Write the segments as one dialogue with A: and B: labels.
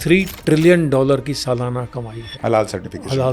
A: $3 trillion की सालाना कमाई है
B: हलाल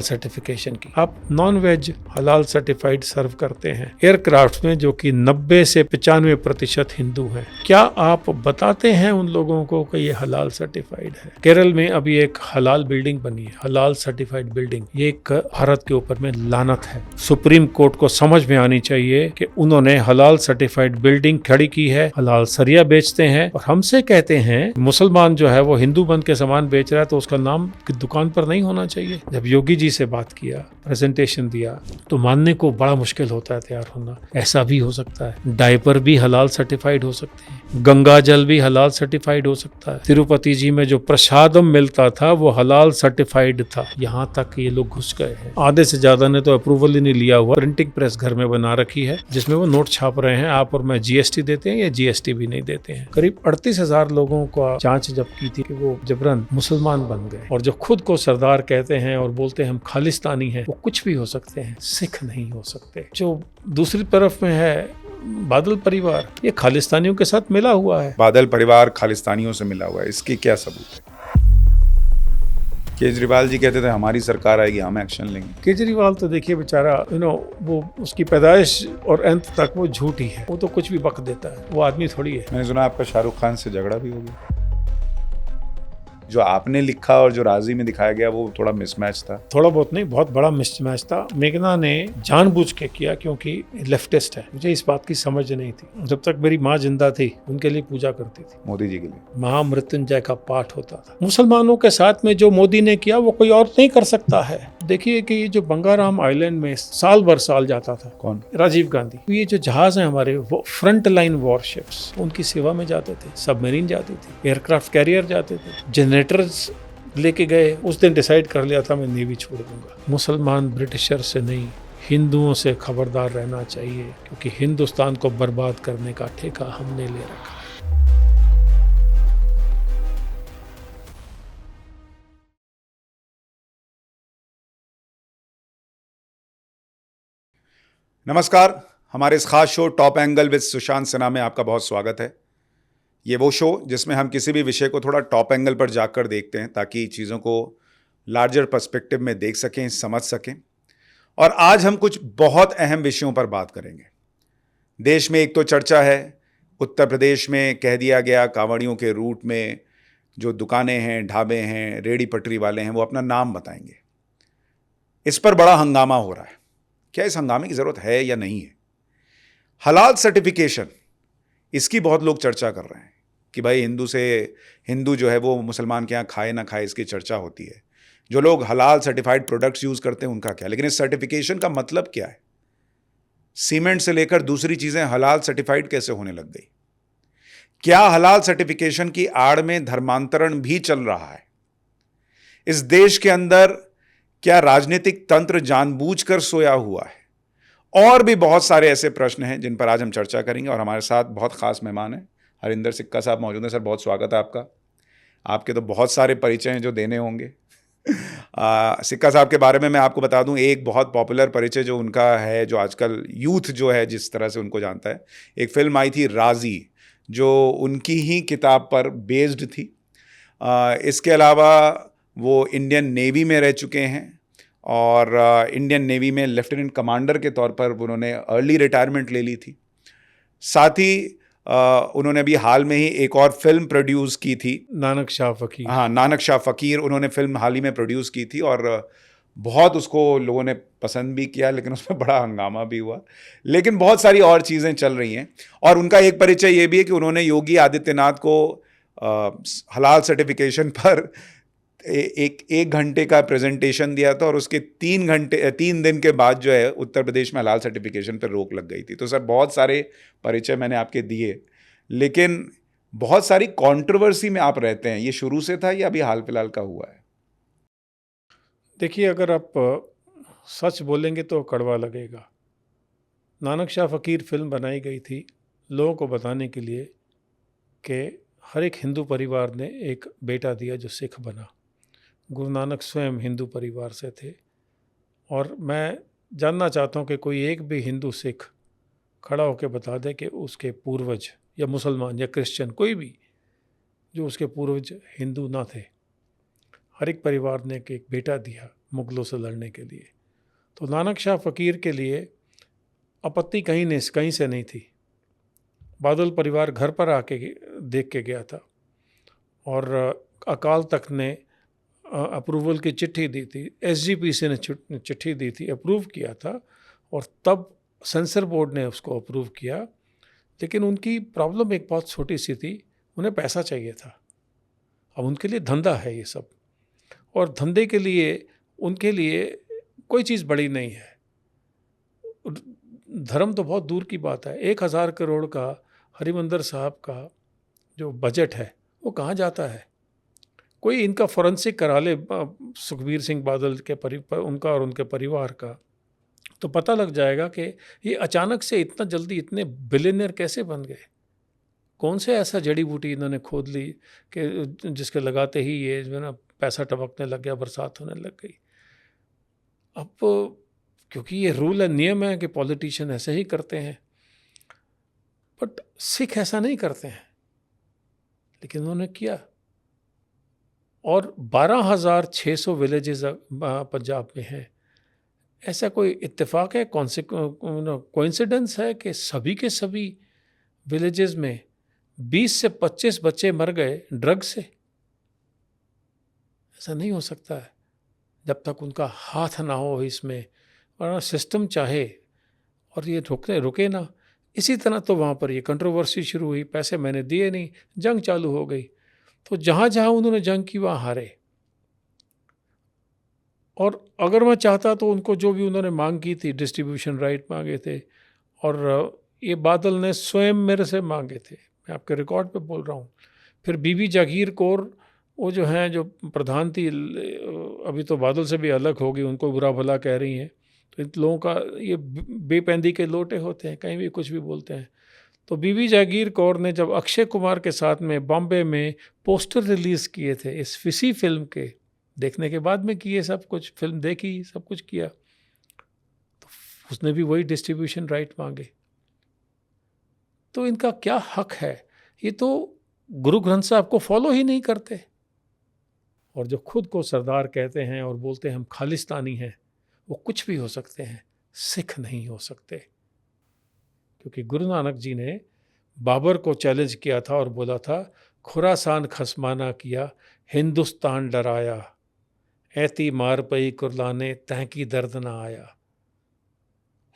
A: सर्टिफिकेशन की। आप नॉन वेज हलाल सर्टिफाइड सर्व करते हैं एयरक्राफ्ट में, जो कि 90 से 95% हिंदू हैं। क्या आप बताते हैं उन लोगों को कि ये हलाल सर्टिफाइड है? केरल में अभी एक हलाल बिल्डिंग बनी है, हलाल सर्टिफाइड बिल्डिंग। ये एक भारत के ऊपर में लानत है। सुप्रीम कोर्ट को समझ में आनी चाहिए कि उन्होंने हलाल सर्टिफाइड बिल्डिंग खड़ी की है, हलाल सरिया बेचते हैं और हमसे कहते हैं मुसलमान जो है वो हिंदू बन के सामान बेच रहा है तो उसका नाम की दुकान पर नहीं होना चाहिए। जब योगी जी से बात किया, प्रेजेंटेशन दिया, तो मानने को बड़ा मुश्किल होता है तैयार होना। ऐसा भी हो सकता है, डायपर भी हलाल सर्टिफाइड हो सकते हैं, गंगा जल भी हलाल सर्टिफाइड हो सकता है। तिरुपति जी में जो प्रसादम मिलता था वो हलाल सर्टिफाइड था। यहाँ तक ये लोग घुस गए हैं। आधे से ज्यादा ने तो अप्रूवल ही नहीं लिया हुआ। प्रिंटिंग प्रेस घर में बना रखी है जिसमें वो नोट छाप रहे हैं। आप और मैं जीएसटी देते हैं या जीएसटी भी नहीं देते हैं। करीब 38,000 लोगों का जांच जब की थी कि वो जबरन मुसलमान बन गए, और जो खुद को सरदार कहते हैं और बोलते हैं हम खालिस्तानी हैं, वो कुछ भी हो सकते हैं, सिख नहीं हो सकते। जो दूसरी तरफ में है बादल परिवार, ये खालिस्तानियों के साथ मिला हुआ है।
B: बादल परिवार खालिस्तानियों से मिला हुआ है, इसकी क्या सबूत है? केजरीवाल जी कहते थे हमारी सरकार आएगी हम एक्शन लेंगे।
A: केजरीवाल तो देखिए बेचारा वो उसकी पैदाइश और अंत तक वो झूठी है। वो तो कुछ भी बक देता है, वो आदमी थोड़ी है।
B: मैंने सुना आपका शाहरुख खान से झगड़ा भी हो गया। जो आपने लिखा और जो राजी में दिखाया गया वो थोड़ा मिसमैच था।
A: थोड़ा बहुत नहीं, बहुत बड़ा मिसमैच था। मेघना ने जानबूझ के किया क्योंकि लेफ्टिस्ट है। मुझे इस बात की समझ नहीं थी। जब तक मेरी माँ जिंदा थी उनके लिए पूजा करती थी,
B: मोदी जी के लिए
A: महामृत्युंजय का पाठ होता था। मुसलमानों के साथ में जो मोदी ने किया वो कोई और नहीं कर सकता है। देखिए कि ये जो बंगाराम आइलैंड में साल भर साल जाता था, कौन? राजीव गांधी। ये जो जहाज है हमारे, वो फ्रंट लाइन वॉरशिप्स, उनकी सेवा में जाते थे। सबमरीन जाती थी, एयरक्राफ्ट कैरियर जाते थे, जनरेटर्स लेके गए। उस दिन डिसाइड कर लिया था मैं नेवी छोड़ दूंगा। मुसलमान ब्रिटिशर से नहीं, हिंदुओं से खबरदार रहना चाहिए, क्योंकि हिंदुस्तान को बर्बाद करने का ठेका हमने ले रखा है।
B: नमस्कार, हमारे इस खास show top angle with Sushant Sinha में आपका बहुत स्वागत है। ये वो शो जिसमें हम किसी भी विषय को थोड़ा टॉप एंगल पर जाकर देखते हैं ताकि चीज़ों को लार्जर पर्सपेक्टिव में देख सकें, समझ सकें। और आज हम कुछ बहुत अहम विषयों पर बात करेंगे। देश में एक तो चर्चा है, उत्तर प्रदेश में कह दिया गया कांवड़ियों के रूट में जो दुकानें हैं, ढाबे हैं, रेहड़ी पटरी वाले हैं, वो अपना नाम बताएंगे। इस पर बड़ा हंगामा हो रहा है। क्या इस हंगामे की ज़रूरत है या नहीं है? हलाल सर्टिफिकेशन, इसकी बहुत लोग चर्चा कर रहे हैं कि भाई हिंदू जो है वो मुसलमान के यहाँ खाए ना खाए, इसकी चर्चा होती है। जो लोग हलाल सर्टिफाइड प्रोडक्ट्स यूज़ करते हैं उनका क्या, लेकिन इस सर्टिफिकेशन का मतलब क्या है? सीमेंट से लेकर दूसरी चीज़ें हलाल सर्टिफाइड कैसे होने लग गई? क्या हलाल सर्टिफिकेशन की आड़ में धर्मांतरण भी चल रहा है? इस देश के अंदर क्या राजनीतिक तंत्र जानबूझकर सोया हुआ है? और भी बहुत सारे ऐसे प्रश्न हैं जिन पर आज हम चर्चा करेंगे। और हमारे साथ बहुत खास मेहमान हैं, हरिंदर सिक्का साहब मौजूद हैं। सर, बहुत स्वागत है आपका। आपके तो बहुत सारे परिचय हैं जो देने होंगे। सिक्का साहब के बारे में मैं आपको बता दूं, एक बहुत पॉपुलर परिचय जो उनका है, जो आजकल यूथ जो है जिस तरह से उनको जानता है, एक फिल्म आई थी राजी, जो उनकी ही किताब पर बेस्ड थी। इसके अलावा वो इंडियन नेवी में रह चुके हैं और इंडियन नेवी में लेफ्टिनेंट कमांडर के तौर पर उन्होंने अर्ली रिटायरमेंट ले ली थी। साथ ही उन्होंने अभी हाल में ही एक और फिल्म प्रोड्यूस की थी,
A: नानक शाह फकीर।
B: हाँ, नानक शाह फकीर उन्होंने फिल्म हाल ही में प्रोड्यूस की थी और बहुत उसको लोगों ने पसंद भी किया, लेकिन उसमें बड़ा हंगामा भी हुआ। लेकिन बहुत सारी और चीज़ें चल रही हैं। और उनका एक परिचय ये भी है कि उन्होंने योगी आदित्यनाथ को हलाल सर्टिफिकेशन पर एक घंटे का प्रेजेंटेशन दिया था और उसके 3 दिन के बाद जो है उत्तर प्रदेश में हलाल सर्टिफिकेशन पर रोक लग गई थी। तो सर, बहुत सारे परिचय मैंने आपके दिए, लेकिन बहुत सारी कंट्रोवर्सी में आप रहते हैं। ये शुरू से था या अभी हाल फिलहाल का हुआ है?
A: देखिए, अगर आप सच बोलेंगे तो कड़वा लगेगा। नानक शाह फकीर फिल्म बनाई गई थी लोगों को बताने के लिए कि हर एक हिंदू परिवार ने एक बेटा दिया जो सिख बना। गुरु नानक स्वयं हिंदू परिवार से थे और मैं जानना चाहता हूँ कि कोई एक भी हिंदू सिख खड़ा होकर बता दे कि उसके पूर्वज या मुसलमान या क्रिश्चियन, कोई भी, जो उसके पूर्वज हिंदू ना थे। हर एक परिवार ने एक बेटा दिया मुग़लों से लड़ने के लिए। तो नानक शाह फ़कीर के लिए आपत्ति कहीं से नहीं थी। बादल परिवार घर पर आके देख के गया था और अकाल तख्त ने अप्रूवल की चिट्ठी दी थी, एसजीपीसी ने चिट्ठी दी थी, अप्रूव किया था और तब सेंसर बोर्ड ने उसको अप्रूव किया। लेकिन उनकी प्रॉब्लम एक बहुत छोटी सी थी, उन्हें पैसा चाहिए था। अब उनके लिए धंधा है ये सब, और धंधे के लिए उनके लिए कोई चीज़ बड़ी नहीं है। धर्म तो बहुत दूर की बात है। 1000 करोड़ का हरिमंदिर साहब का जो बजट है वो कहाँ जाता है? कोई इनका फॉरेंसिक करा ले सुखबीर सिंह बादल के उनका और उनके परिवार का, तो पता लग जाएगा कि ये अचानक से इतना जल्दी इतने बिलियनियर कैसे बन गए। कौन से ऐसा जड़ी बूटी इन्होंने खोद ली कि जिसके लगाते ही ये जो है ना पैसा टपकने लग गया, बरसात होने लग गई। अब क्योंकि ये रूल है, नियम है कि पॉलिटिशियन ऐसे ही करते हैं, बट सिख ऐसा नहीं करते हैं, लेकिन उन्होंने किया। और 12,600 विलेजेस पंजाब में हैं। ऐसा कोई इत्तेफाक है, कोइंसिडेंस है कि सभी के सभी विलेजेस में 20 से 25 बच्चे मर गए ड्रग से? ऐसा नहीं हो सकता है जब तक उनका हाथ ना हो इसमें, और सिस्टम चाहे और ये रुके ना। इसी तरह तो वहाँ पर ये कंट्रोवर्सी शुरू हुई, पैसे मैंने दिए नहीं, जंग चालू हो गई। तो जहाँ जहाँ उन्होंने जंग की वहाँ हारे। और अगर मैं चाहता तो उनको जो भी उन्होंने मांग की थी, डिस्ट्रीब्यूशन राइट मांगे थे, और ये बादल ने स्वयं मेरे से मांगे थे, मैं आपके रिकॉर्ड पे बोल रहा हूँ। फिर बीबी जागीर कौर, वो जो हैं जो प्रधान थी, अभी तो बादल से भी अलग हो गई, उनको बुरा भला कह रही हैं। तो इन लोगों का ये बेपैंदी के लोटे होते हैं, कहीं भी कुछ भी बोलते हैं। तो बीबी जागीर कौर ने जब अक्षय कुमार के साथ में बॉम्बे में पोस्टर रिलीज़ किए थे इस फिसी फिल्म के, देखने के बाद में किए सब कुछ, फिल्म देखी, सब कुछ किया, तो उसने भी वही डिस्ट्रीब्यूशन राइट मांगे। तो इनका क्या हक है? ये तो गुरु ग्रंथ साहब को फॉलो ही नहीं करते। और जो खुद को सरदार कहते हैं और बोलते हैं हम खालिस्तानी हैं, वो कुछ भी हो सकते हैं, सिख नहीं हो सकते। क्योंकि गुरु नानक जी ने बाबर को चैलेंज किया था और बोला था, खुरासान खसमाना किया, हिंदुस्तान डराया, ऐती मार पई कुर्लाने तहकी दर्द ना आया।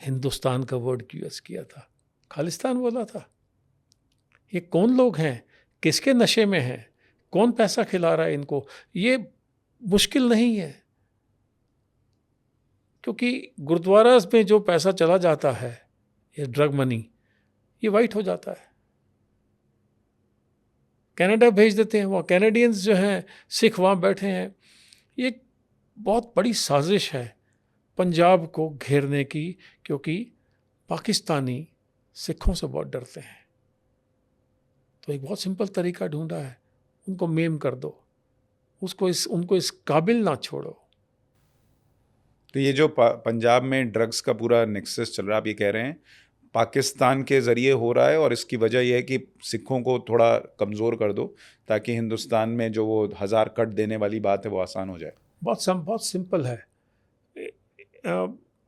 A: हिंदुस्तान का वर्ड यूज़ किया था, खालिस्तान बोला था। ये कौन लोग हैं, किसके नशे में हैं, कौन पैसा खिला रहा है इनको? ये मुश्किल नहीं है, क्योंकि गुरुद्वारा में जो पैसा चला जाता है, ये ड्रग मनी, ये वाइट हो जाता है, कनाडा भेज देते हैं। वहाँ कैनेडियंस जो हैं, सिख वहाँ बैठे हैं। ये बहुत बड़ी साजिश है पंजाब को घेरने की, क्योंकि पाकिस्तानी सिखों से बहुत डरते हैं। तो एक बहुत सिंपल तरीका ढूंढा है, उनको मेम कर दो, उनको इस काबिल ना छोड़ो।
B: तो ये जो पंजाब में ड्रग्स का पूरा नेक्सस चल रहा है, आप ये कह रहे हैं पाकिस्तान के ज़रिए हो रहा है, और इसकी वजह यह है कि सिखों को थोड़ा कमज़ोर कर दो ताकि हिंदुस्तान में जो वो 1000 कट देने वाली बात है वो आसान हो जाए।
A: बहुत सिंपल है।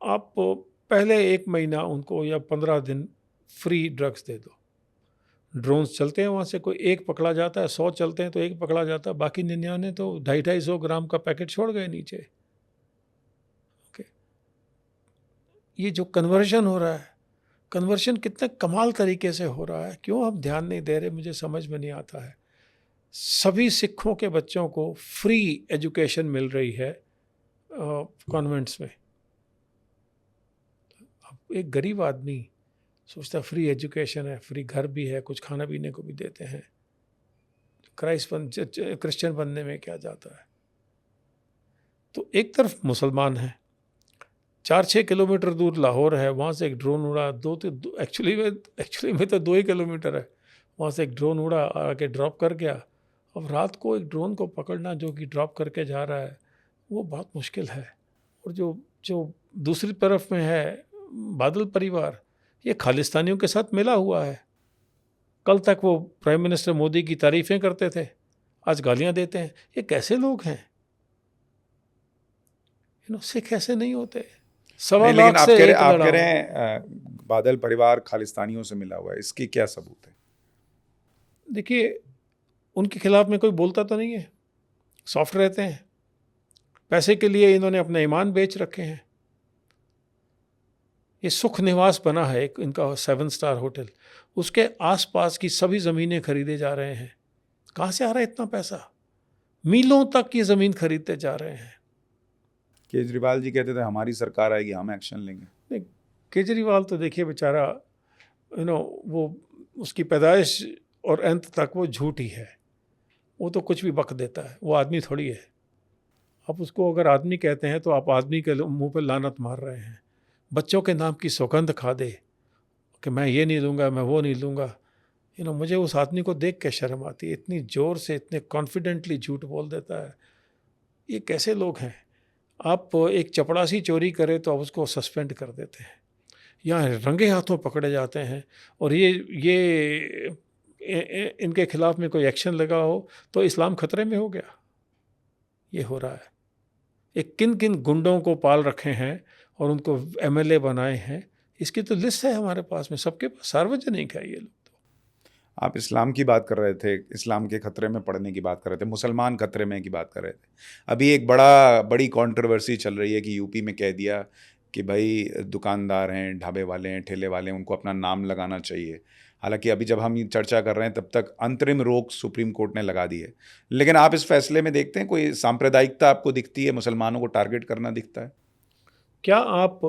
A: आप पहले 1 महीना उनको या 15 दिन फ्री ड्रग्स दे दो। ड्रोन्स चलते हैं, वहाँ से कोई एक पकड़ा जाता है, 100 चलते हैं तो एक पकड़ा जाता है, बाकी 99 तो 250-250 ग्राम का पैकेट छोड़ गए नीचे। ओके, ये जो कन्वर्जन हो रहा है, कन्वर्जन कितने कमाल तरीके से हो रहा है, क्यों हम ध्यान नहीं दे रहे, मुझे समझ में नहीं आता है। सभी सिखों के बच्चों को फ्री एजुकेशन मिल रही है कॉन्वेंट्स में। अब एक गरीब आदमी सोचता फ्री एजुकेशन है, फ्री घर भी है, कुछ खाना पीने को भी देते हैं, क्रिश्चियन बनने में क्या जाता है। तो एक तरफ मुसलमान है, 4-6 किलोमीटर दूर लाहौर है, वहाँ से एक ड्रोन उड़ा, एक्चुअली में तो 2 ही किलोमीटर है, वहाँ से एक ड्रोन उड़ा, आके ड्रॉप कर गया। अब रात को एक ड्रोन को पकड़ना जो कि ड्रॉप करके जा रहा है, वो बहुत मुश्किल है। और जो दूसरी तरफ में है बादल परिवार, ये खालिस्तानियों के साथ मिला हुआ है। कल तक वो प्राइम मिनिस्टर मोदी की तारीफ़ें करते थे, आज गालियाँ देते हैं। ये कैसे लोग हैं? सिख ऐसे नहीं होते। सवा
B: नहीं, लेकिन
A: लाख से एक
B: आप
A: लड़ा
B: कह रहे
A: हुआ।
B: हैं बादल परिवार खालिस्तानियों से मिला हुआ है, इसकी क्या सबूत है?
A: देखिए, उनके खिलाफ में कोई बोलता तो नहीं है, सॉफ्ट रहते हैं। पैसे के लिए इन्होंने अपने ईमान बेच रखे हैं। ये सुख निवास बना है एक इनका 7 स्टार होटल, उसके आसपास की सभी ज़मीनें खरीदे जा रहे हैं। कहाँ से आ रहा है इतना पैसा? मीलों तक ये ज़मीन खरीदते जा रहे हैं।
B: केजरीवाल जी कहते थे हमारी सरकार आएगी हम एक्शन लेंगे।
A: नहीं, केजरीवाल तो देखिए बेचारा, वो उसकी पैदाइश और अंत तक वो झूठ ही है। वो तो कुछ भी बक देता है, वो आदमी थोड़ी है। आप उसको अगर आदमी कहते हैं तो आप आदमी के मुंह पर लानत मार रहे हैं। बच्चों के नाम की सौगंध खा दे कि मैं ये नहीं लूँगा, मैं वो नहीं लूँगा। मुझे उस आदमी को देख के शर्म आती है, इतनी ज़ोर से इतने कॉन्फिडेंटली झूठ बोल देता है। ये कैसे लोग हैं? आप एक चपड़ासी चोरी करे तो आप उसको सस्पेंड कर देते हैं, या रंगे हाथों पकड़े जाते हैं। और इनके खिलाफ में कोई एक्शन लगा हो तो इस्लाम खतरे में हो गया। ये हो रहा है। एक किन किन गुंडों को पाल रखे हैं और उनको एमएलए बनाए हैं, इसकी तो लिस्ट है हमारे पास में, सबके पास सार्वजनिक है ये लोग।
B: आप इस्लाम की बात कर रहे थे, इस्लाम के खतरे में पड़ने की बात कर रहे थे, मुसलमान खतरे में की बात कर रहे थे। अभी एक बड़ी कंट्रोवर्सी चल रही है कि यूपी में कह दिया कि भाई दुकानदार हैं, ढाबे वाले हैं, ठेले वाले हैं, उनको अपना नाम लगाना चाहिए। हालांकि अभी जब हम ये चर्चा कर रहे हैं तब तक अंतरिम रोक सुप्रीम कोर्ट ने लगा दी है। लेकिन आप इस फैसले में देखते हैं कोई सांप्रदायिकता आपको दिखती है, मुसलमानों को टारगेट करना दिखता है?
A: क्या आप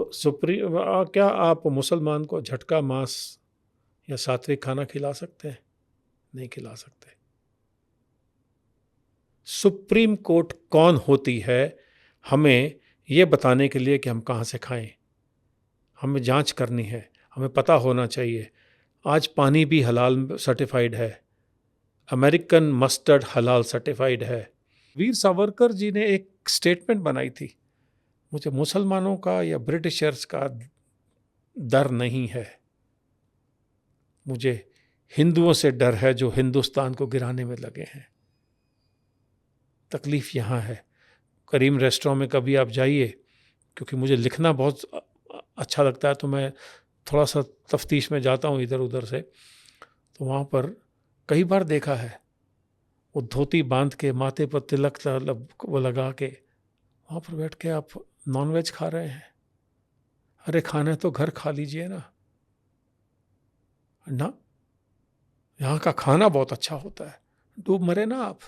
A: मुसलमान को झटका मांस या सात्विक खाना खिला सकते हैं? नहीं खिला सकते। सुप्रीम कोर्ट कौन होती है हमें ये बताने के लिए कि हम कहाँ से खाएं? हमें जांच करनी है, हमें पता होना चाहिए। आज पानी भी हलाल सर्टिफाइड है, अमेरिकन मस्टर्ड हलाल सर्टिफाइड है। वीर सावरकर जी ने एक स्टेटमेंट बनाई थी, मुझे मुसलमानों का या ब्रिटिशर्स का डर नहीं है, मुझे हिंदुओं से डर है जो हिंदुस्तान को गिराने में लगे हैं। तकलीफ़ यहाँ है। करीम रेस्टोरेंट में कभी आप जाइए, क्योंकि मुझे लिखना बहुत अच्छा लगता है तो मैं थोड़ा सा तफ्तीश में जाता हूँ इधर उधर से, तो वहाँ पर कई बार देखा है वो धोती बांध के माथे पर तिलक वो लगा के वहाँ पर बैठ के आप नॉनवेज खा रहे हैं। अरे खाना है तो घर खा लीजिए ना। यहाँ का खाना बहुत अच्छा होता है, डूब मरे ना आप,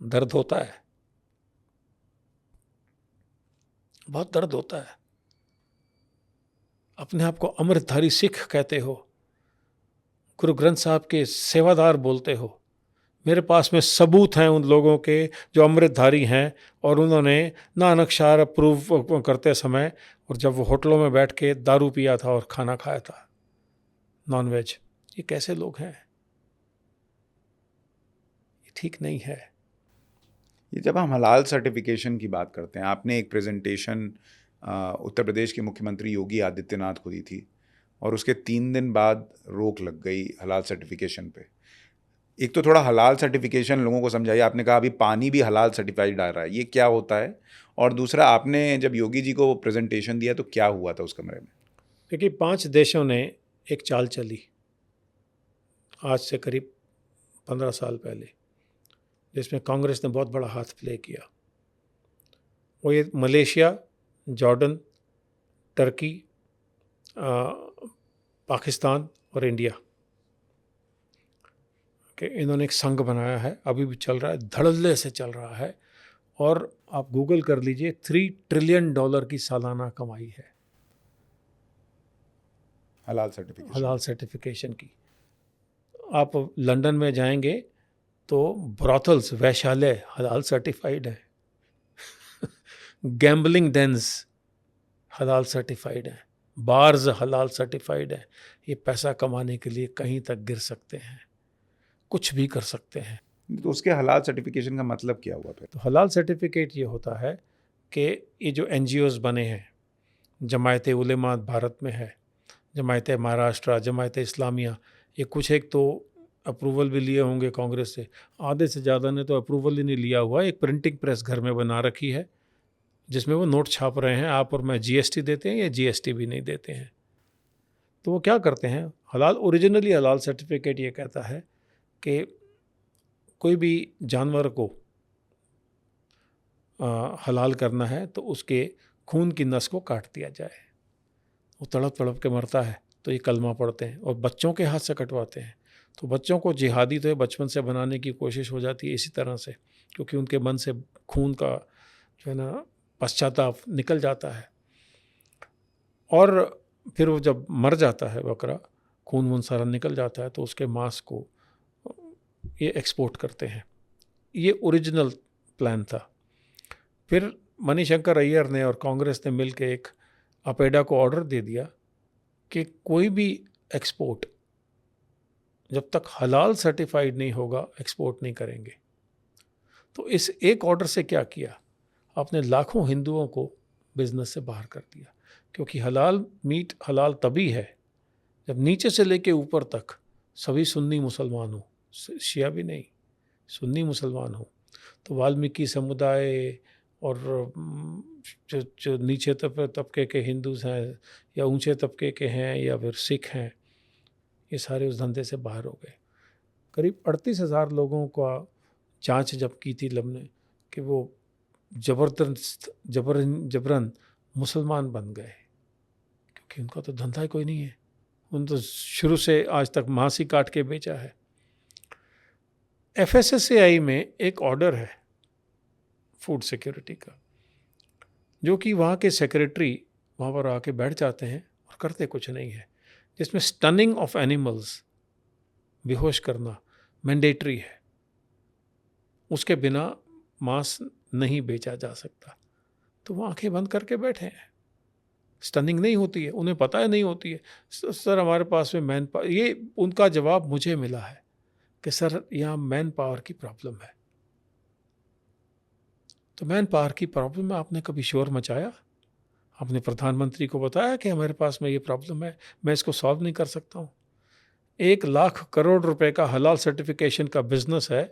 A: दर्द होता है, बहुत दर्द होता है। अपने आप को अमृतधारी सिख कहते हो, गुरु ग्रंथ साहब के सेवादार बोलते हो। मेरे पास में सबूत हैं उन लोगों के जो अमृतधारी हैं और उन्होंने नानकशार अप्रूव करते समय और जब वो होटलों में बैठ के दारू पिया था और खाना खाया था नॉनवेज। ये कैसे लोग हैं? ये ठीक नहीं है।
B: ये जब हम हलाल सर्टिफिकेशन की बात करते हैं, आपने एक प्रेजेंटेशन उत्तर प्रदेश के मुख्यमंत्री योगी आदित्यनाथ को दी थी और उसके 3 दिन बाद रोक लग गई हलाल सर्टिफिकेशन पे। एक तो थोड़ा हलाल सर्टिफिकेशन लोगों को समझाइए। आपने कहा अभी पानी भी हलाल सर्टिफाइड आ रहा है, ये क्या होता है? और दूसरा, आपने जब योगी जी को प्रेजेंटेशन दिया तो क्या हुआ था उस कमरे में?
A: देखिए, 5 देशों ने एक चाल चली आज से करीब 15 साल पहले, जिसमें कांग्रेस ने बहुत बड़ा हाथ प्ले किया। वो ये मलेशिया, जॉर्डन, टर्की, पाकिस्तान और इंडिया के इन्होंने एक संघ बनाया है, अभी भी चल रहा है, धड़ल्ले से चल रहा है। और आप गूगल कर लीजिए, $3 ट्रिलियन की सालाना कमाई है हलाल सर्टिफिकेशन की। आप लंदन में जाएंगे तो ब्रॉथल्स, वैश्यालय हलाल सर्टिफाइड है गैम्बलिंग डेंस हलाल सर्टिफाइड है, बार्स हलाल सर्टिफाइड है। ये पैसा कमाने के लिए कहीं तक गिर सकते हैं, कुछ भी कर सकते हैं।
B: तो उसके हलाल सर्टिफिकेशन का मतलब क्या हुआ फिर?
A: तो हलाल सर्टिफिकेट ये होता है कि ये जो NGOs बने हैं, जमायत उलेमा भारत में है, जमायत महाराष्ट्र, जमायत इस्लामिया, ये कुछ एक तो अप्रूवल भी लिए होंगे कांग्रेस से, आधे से ज़्यादा ने तो अप्रूवल ही नहीं लिया हुआ। एक प्रिंटिंग प्रेस घर में बना रखी है जिसमें वो नोट छाप रहे हैं, आप और मैं जीएसटी देते हैं या जीएसटी भी नहीं देते हैं। तो वो क्या करते हैं, हलाल ओरिजिनली हलाल सर्टिफिकेट ये कहता है कि कोई भी जानवर को हलाल करना है तो उसके खून की नस को काट दिया जाए। वो तड़प तड़प के मरता है तो ये कलमा पढ़ते हैं, और बच्चों के हाथ से कटवाते हैं। तो बच्चों को जिहादी तो ये बचपन से बनाने की कोशिश हो जाती है इसी तरह से, क्योंकि उनके मन से खून का जो है ना पश्चाताप निकल जाता है। और फिर वो जब मर जाता है बकरा, खून वून सारा निकल जाता है, तो उसके मांस को ये एक्सपोर्ट करते हैं। ये ओरिजिनल प्लान था। फिर मणिशंकर अय्यर ने और कांग्रेस ने मिलकर एक अपेडा को ऑर्डर दे दिया कि कोई भी एक्सपोर्ट जब तक हलाल सर्टिफाइड नहीं होगा एक्सपोर्ट नहीं करेंगे। तो इस एक ऑर्डर से क्या किया, आपने लाखों हिंदुओं को बिजनेस से बाहर कर दिया। क्योंकि हलाल मीट हलाल तभी है जब नीचे से लेके ऊपर तक सभी सुन्नी मुसलमान हो, शिया भी नहीं, सुन्नी मुसलमान हो। तो वाल्मीकि समुदाय और जो नीचे तबके के हिंदूज हैं या ऊंचे तबके के हैं या फिर सिख हैं, ये सारे उस धंधे से बाहर हो गए। करीब 38,000 लोगों का जांच जब की थी लब ने कि वो जबरन मुसलमान बन गए, क्योंकि उनका तो धंधा ही कोई नहीं है। उन तो शुरू से आज तक मांस ही काट के बेचा है। FSSAI में एक ऑर्डर है फूड सिक्योरिटी का, जो कि वहाँ के सेक्रेटरी वहाँ पर आके बैठ जाते हैं और करते कुछ नहीं है, जिसमें स्टनिंग ऑफ एनिमल्स, बेहोश करना मैंडेटरी है। उसके बिना मांस नहीं बेचा जा सकता। तो वो आंखें बंद करके बैठे हैं, स्टनिंग नहीं होती है, उन्हें पता है नहीं होती है। सर हमारे पास में मैन पावर, ये उनका जवाब मुझे मिला है कि सर यहाँ मैन पावर की प्रॉब्लम है। तो मैन पावर की प्रॉब्लम में आपने कभी शोर मचाया? आपने प्रधानमंत्री को बताया कि हमारे पास में ये प्रॉब्लम है, मैं इसको सॉल्व नहीं कर सकता हूँ? 1 लाख करोड़ रुपए का हलाल सर्टिफिकेशन का बिजनेस है,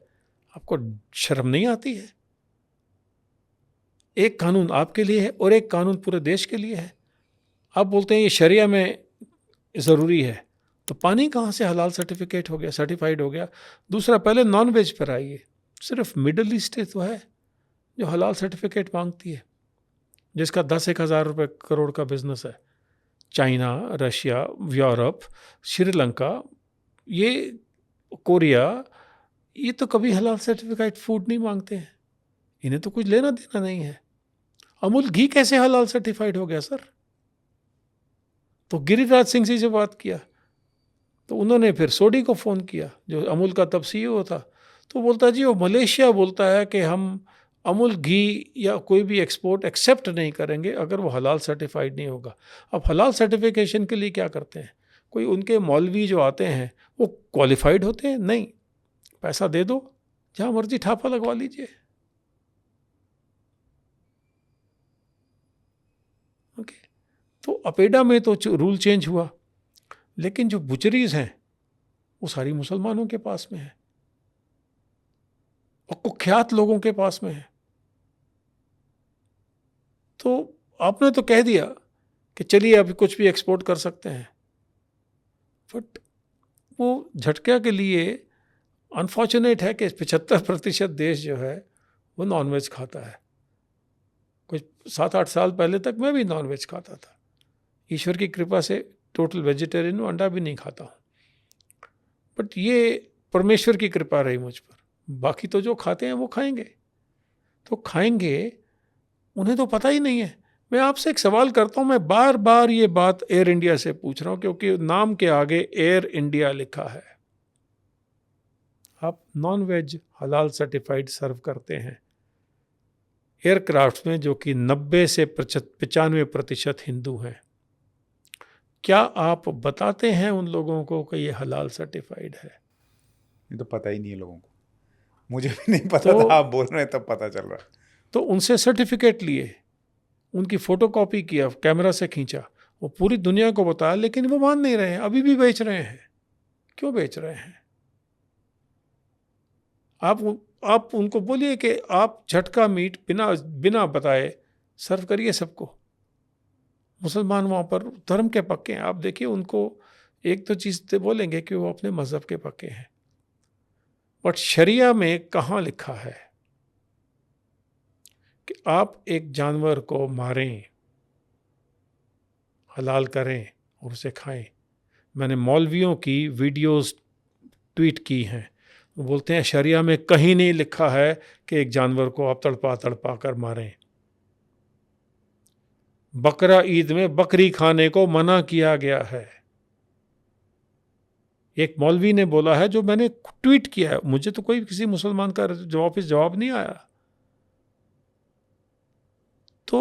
A: आपको शर्म नहीं आती है? एक कानून आपके लिए है और एक कानून पूरे देश के लिए है। आप बोलते हैं ये शरिया में ज़रूरी है, तो पानी कहाँ से हलाल सर्टिफिकेट हो गया, सर्टिफाइड हो गया? दूसरा, पहले नॉन वेज पर आइए। सिर्फ मिडल ईस्ट तो है जो हलाल सर्टिफिकेट मांगती है, जिसका 10-1 हज़ार रुपये करोड़ का बिजनेस है। चाइना, रशिया, यूरोप, श्रीलंका, ये कोरिया, ये तो कभी हलाल सर्टिफिकेट फूड नहीं मांगते हैं। इन्हें तो कुछ लेना देना नहीं है। अमूल घी कैसे हलाल सर्टिफाइड हो गया सर? तो गिरिराज सिंह जी से बात किया तो उन्होंने फिर सोडी को फ़ोन किया, जो अमूल का तब CEO था। तो बोलता जी वो मलेशिया बोलता है कि हम अमूल घी या कोई भी एक्सपोर्ट एक्सेप्ट नहीं करेंगे अगर वो हलाल सर्टिफाइड नहीं होगा। अब हलाल सर्टिफिकेशन के लिए क्या करते हैं, कोई उनके मौलवी जो आते हैं वो क्वालिफाइड होते हैं? नहीं, पैसा दे दो, जहाँ मर्जी ठापा लगवा लीजिए। ओके, तो अपेडा में तो रूल चेंज हुआ, लेकिन जो बुचरीज हैं वो सारी मुसलमानों के पास में है और कुख्यात लोगों के पास में है। तो आपने तो कह दिया कि चलिए अभी कुछ भी एक्सपोर्ट कर सकते हैं, बट वो झटका के लिए अनफॉर्चुनेट है कि 75% देश जो है वो नॉनवेज खाता है। कुछ 7-8 साल पहले तक मैं भी नॉनवेज खाता था। ईश्वर की कृपा से टोटल वेजिटेरियन हूँ, अंडा भी नहीं खाता हूँ, बट ये परमेश्वर की कृपा रही मुझ पर। बाकी तो जो खाते हैं वो खाएंगे, तो खाएंगे, उन्हें तो पता ही नहीं है। मैं आपसे एक सवाल करता हूँ, मैं बार बार ये बात एयर इंडिया से पूछ रहा हूँ, क्योंकि नाम के आगे एयर इंडिया लिखा है। आप नॉन वेज हलाल सर्टिफाइड सर्व करते हैं एयरक्राफ्ट में, जो कि 90 से 95% हिंदू हैं। क्या आप बताते हैं उन लोगों को कि ये हलाल सर्टिफाइड है?
B: ये तो पता ही नहीं है लोगों को, मुझे भी नहीं पता था, आप बोल रहे हैं तब पता चल रहा है।
A: तो उनसे सर्टिफिकेट लिए, उनकी फोटोकॉपी किया, कैमरा से खींचा, वो पूरी दुनिया को बताया, लेकिन वो मान नहीं रहे हैं, अभी भी बेच रहे हैं। क्यों बेच रहे हैं? आप उनको बोलिए कि आप झटका मीट बिना बताए सर्व करिए सबको। मुसलमान वहाँ पर धर्म के पक्के हैं, आप देखिए उनको एक तो चीज़ तो बोलेंगे कि वो अपने मज़हब के पक्के हैं, बट शरिया में कहाँ लिखा है कि आप एक जानवर को मारें, हलाल करें और उसे खाएं। मैंने मौलवियों की वीडियोस ट्वीट की हैं, वो बोलते हैं शरिया में कहीं नहीं लिखा है कि एक जानवर को आप तड़पा तड़पा कर मारें। बकरा ईद में बकरी खाने को मना किया गया है। एक मौलवी ने बोला है, जो मैंने ट्वीट किया है, मुझे तो कोई किसी मुसलमान का जवाब नहीं आया। तो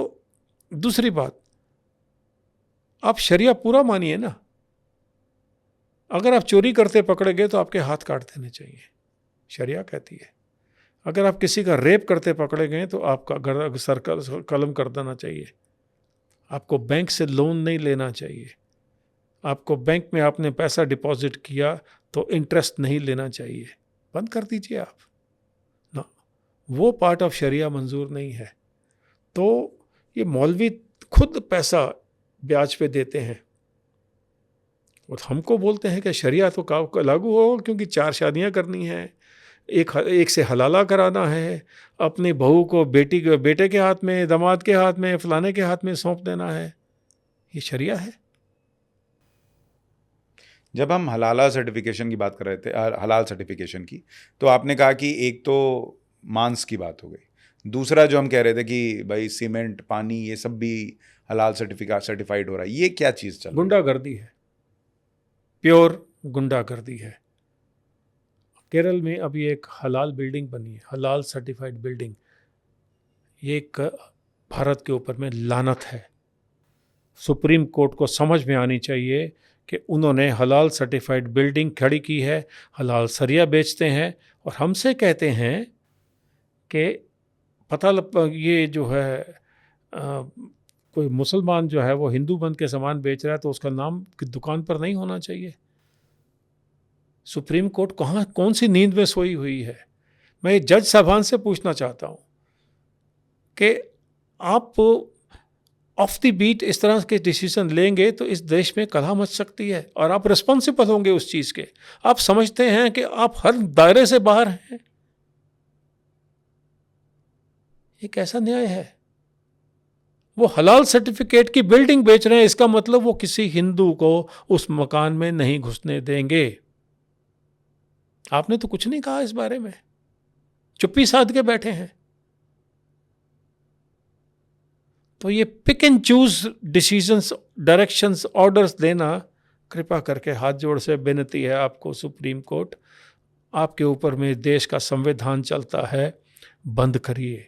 A: दूसरी बात, आप शरिया पूरा मानिए ना। अगर आप चोरी करते पकड़े गए तो आपके हाथ काट देने चाहिए, शरिया कहती है। अगर आप किसी का रेप करते पकड़े गए तो आपका सर कलम कर देना चाहिए। आपको बैंक से लोन नहीं लेना चाहिए। आपको बैंक में आपने पैसा डिपॉजिट किया तो इंटरेस्ट नहीं लेना चाहिए, बंद कर दीजिए आप ना। वो पार्ट ऑफ शरिया मंजूर नहीं है। तो ये मौलवी खुद पैसा ब्याज पे देते हैं और हमको बोलते हैं कि शरिया तो लागू हो, क्योंकि 4 शादियां करनी हैं, एक से हलाला कराना है, अपनी बहू को बेटे के हाथ में, दामाद के हाथ में, फलाने के हाथ में सौंप देना है। ये शरिया है।
B: जब हम हलाला सर्टिफिकेशन की बात कर रहे थे, हलाल सर्टिफिकेशन की, तो आपने कहा कि एक तो मांस की बात हो गई, दूसरा जो हम कह रहे थे कि भाई सीमेंट, पानी, ये सब भी हलाल सर्टिफाइड हो रहा है। ये क्या चीज़ चल रही है?
A: गुंडागर्दी है, प्योर गुंडागर्दी है। केरल में अभी एक हलाल बिल्डिंग बनी है, हलाल सर्टिफाइड बिल्डिंग। ये एक भारत के ऊपर में लानत है। सुप्रीम कोर्ट को समझ में आनी चाहिए कि उन्होंने हलाल सर्टिफाइड बिल्डिंग खड़ी की है, हलाल सरिया बेचते हैं और हमसे कहते हैं कि ये जो है कोई मुसलमान जो है वो हिंदू बन के सामान बेच रहा है तो उसका नाम दुकान पर नहीं होना चाहिए। सुप्रीम कोर्ट कौन सी नींद में सोई हुई है? मैं जज साहबान से पूछना चाहता हूँ कि आप ऑफ द बीट इस तरह के डिसीजन लेंगे तो इस देश में कलह मच सकती है और आप रिस्पॉन्सिबल होंगे उस चीज़ के। आप समझते हैं कि आप हर दायरे से बाहर हैं। ये कैसा न्याय है? वो हलाल सर्टिफिकेट की बिल्डिंग बेच रहे हैं, इसका मतलब वो किसी हिंदू को उस मकान में नहीं घुसने देंगे। आपने तो कुछ नहीं कहा इस बारे में, चुप्पी साध के बैठे हैं। तो ये pick and choose decisions, directions, orders देना, कृपा करके हाथ जोड़ से विनती है आपको सुप्रीम कोर्ट, आपके ऊपर में देश का संविधान चलता है, बंद करिए,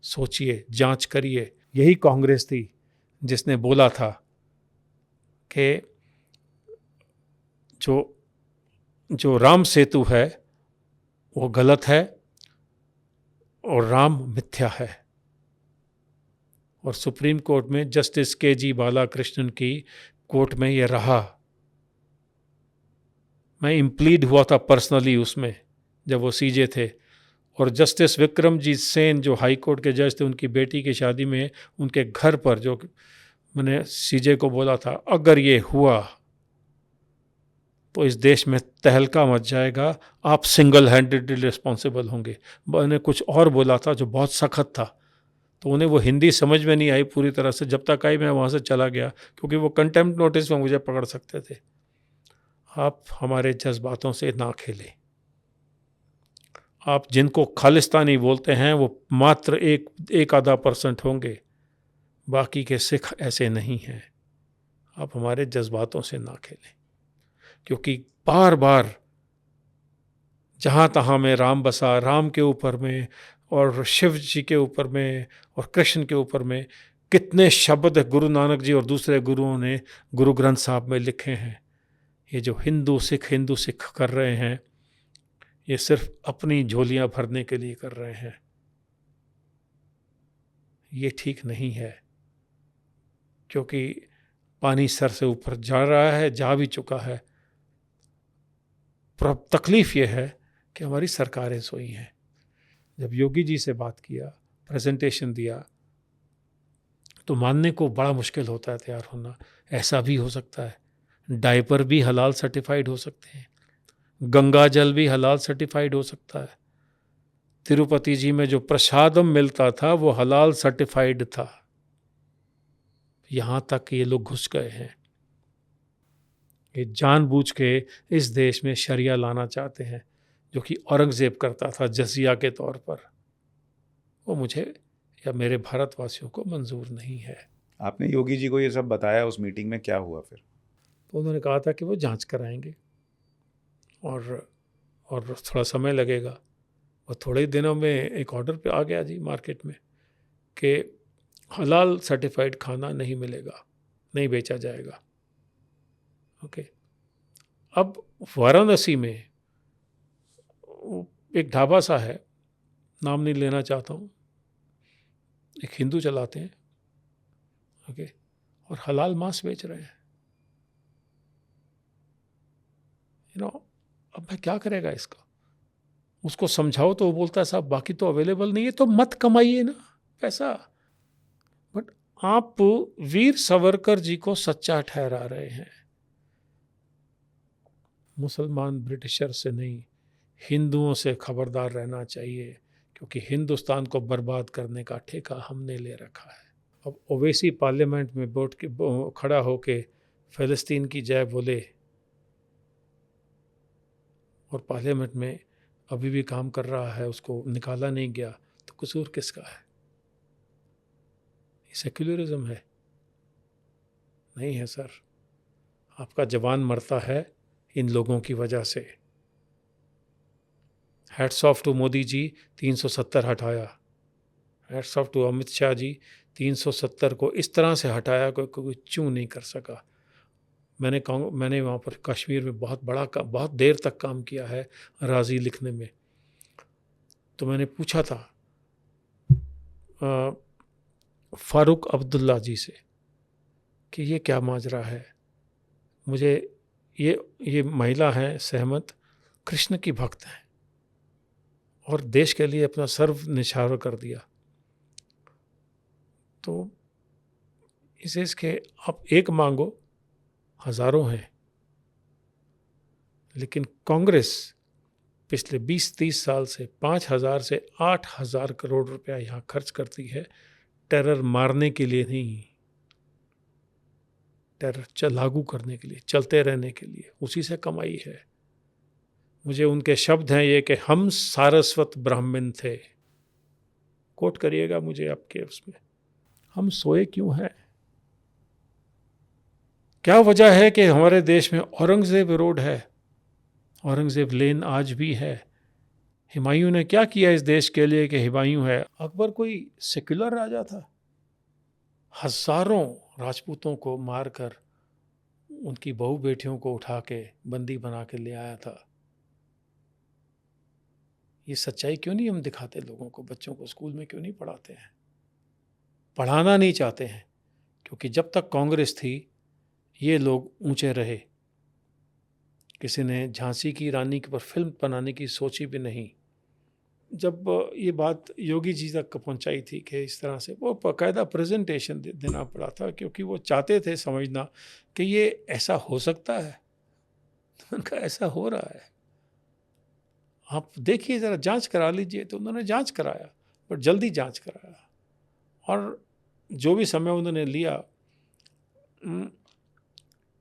A: सोचिए, जांच करिए। यही कांग्रेस थी जिसने बोला था कि जो राम सेतु है वो गलत है और राम मिथ्या है। और सुप्रीम कोर्ट में जस्टिस के.जी. बालाकृष्णन की कोर्ट में ये रहा। मैं इम्प्लीड हुआ था पर्सनली उसमें जब वो सीजे थे। और जस्टिस विक्रमजीत सेन जो हाई कोर्ट के जज थे, उनकी बेटी की शादी में उनके घर पर जो मैंने सीजे को बोला था, अगर ये हुआ तो इस देश में तहलका मच जाएगा, आप सिंगल हैंडेडली रिस्पॉन्सिबल होंगे। मैंने कुछ और बोला था जो बहुत सख्त था, तो उन्हें वो हिंदी समझ में नहीं आई पूरी तरह से। जब तक आई मैं वहाँ से चला गया, क्योंकि वो कंटेम्प्ट नोटिस में मुझे पकड़ सकते थे। आप हमारे जज्बातों से ना खेलें। आप जिनको खालिस्तानी बोलते हैं वो मात्र एक आधा % होंगे, बाकी के सिख ऐसे नहीं हैं। आप हमारे जज्बातों से ना खेलें, क्योंकि बार बार जहाँ तहाँ में राम बसा, राम के ऊपर में और शिव जी के ऊपर में और कृष्ण के ऊपर में कितने शब्द गुरु नानक जी और दूसरे गुरुओं ने गुरु ग्रंथ साहब में लिखे हैं। ये जो हिंदू सिख कर रहे हैं, ये सिर्फ अपनी झोलियां भरने के लिए कर रहे हैं। ये ठीक नहीं है, क्योंकि पानी सर से ऊपर जा रहा है, जा भी चुका है। पर अब तकलीफ ये है कि हमारी सरकारें सोई हैं। जब योगी जी से बात किया, प्रेजेंटेशन दिया, तो मानने को बड़ा मुश्किल होता है तैयार होना। ऐसा भी हो सकता है, डायपर भी हलाल सर्टिफाइड हो सकते हैं, गंगा जल भी हलाल सर्टिफाइड हो सकता है। तिरुपति जी में जो प्रसादम मिलता था वो हलाल सर्टिफाइड था। यहां तक ये लोग घुस गए हैं, ये जानबूझ के इस देश में शरिया लाना चाहते हैं, जो कि औरंगजेब करता था जजिया के तौर पर। वो मुझे या मेरे भारतवासियों को मंजूर नहीं है।
B: आपने योगी जी को ये सब बताया, उस मीटिंग में क्या हुआ फिर?
A: तो उन्होंने कहा था कि वो जांच कराएंगे और थोड़ा समय लगेगा। और थोड़े ही दिनों में एक ऑर्डर पे आ गया जी मार्केट में कि हलाल सर्टिफाइड खाना नहीं मिलेगा, नहीं बेचा जाएगा। ओके। अब वाराणसी में एक ढाबा सा है, नाम नहीं लेना चाहता हूँ, एक हिंदू चलाते हैं, ओके, और हलाल मांस बेच रहे हैं। अब मैं क्या करेगा इसका? उसको समझाओ तो वो बोलता है साहब बाकी तो अवेलेबल नहीं है, तो मत कमाइए ना पैसा। बट आप वीर सावरकर जी को सच्चा ठहरा रहे हैं। मुसलमान ब्रिटिशर से नहीं, हिंदुओं से खबरदार रहना चाहिए, क्योंकि हिंदुस्तान को बर्बाद करने का ठेका हमने ले रखा है। अब ओवैसी पार्लियामेंट में बैठ के खड़ा होके फ़लस्तीन की जय बोले और पार्लियामेंट में अभी भी काम कर रहा है, उसको निकाला नहीं गया, तो कसूर किसका है? ये सेक्युलरिज्म है? नहीं है सर। आपका जवान मरता है इन लोगों की वजह से। Hats off to Modi ji, 370 हटाया। Hats off to Amit Shah ji, 370 को इस तरह से हटाया कोई चूं नहीं कर सका। मैंने वहाँ पर कश्मीर में बहुत देर तक काम किया है राजी लिखने में। तो मैंने पूछा था फारूक अब्दुल्ला जी से कि ये क्या माजरा है। मुझे ये महिला हैं सहमत, कृष्ण की भक्त हैं और देश के लिए अपना सर्व निछावर कर दिया। तो इसके आप एक मांगो, हजारों हैं। लेकिन कांग्रेस पिछले 20-30 साल से 5,000 से 8,000 करोड़ रुपया यहाँ खर्च करती है टेरर मारने के लिए नहीं, टेरर लागू करने के लिए, चलते रहने के लिए। उसी से कमाई है। मुझे उनके शब्द हैं ये कि हम सारस्वत ब्राह्मण थे। कोट करिएगा मुझे आपके उसमें। हम सोए क्यों हैं? क्या वजह है कि हमारे देश में औरंगजेब रोड है, औरंगजेब लेन आज भी है? हुमायूं ने क्या किया इस देश के लिए कि हुमायूं है? अकबर कोई सेक्युलर राजा था? हजारों राजपूतों को मारकर उनकी बहू बेटियों को उठा के बंदी बना के ले आया था। ये सच्चाई क्यों नहीं हम दिखाते लोगों को? बच्चों को स्कूल में क्यों नहीं पढ़ाते हैं? पढ़ाना नहीं चाहते हैं, क्योंकि जब तक कांग्रेस थी ये लोग ऊंचे रहे। किसी ने झांसी की रानी के ऊपर फिल्म बनाने की सोची भी नहीं। जब ये बात योगी जी तक पहुंचाई थी कि इस तरह से, वो बाकायदा प्रेजेंटेशन देना पड़ा था, क्योंकि वो चाहते थे समझना कि ये ऐसा हो सकता है। तो उनका ऐसा हो रहा है, आप देखिए ज़रा जांच करा लीजिए। तो उन्होंने जांच कराया, बट जल्दी जांच कराया, और जो भी समय उन्होंने लिया,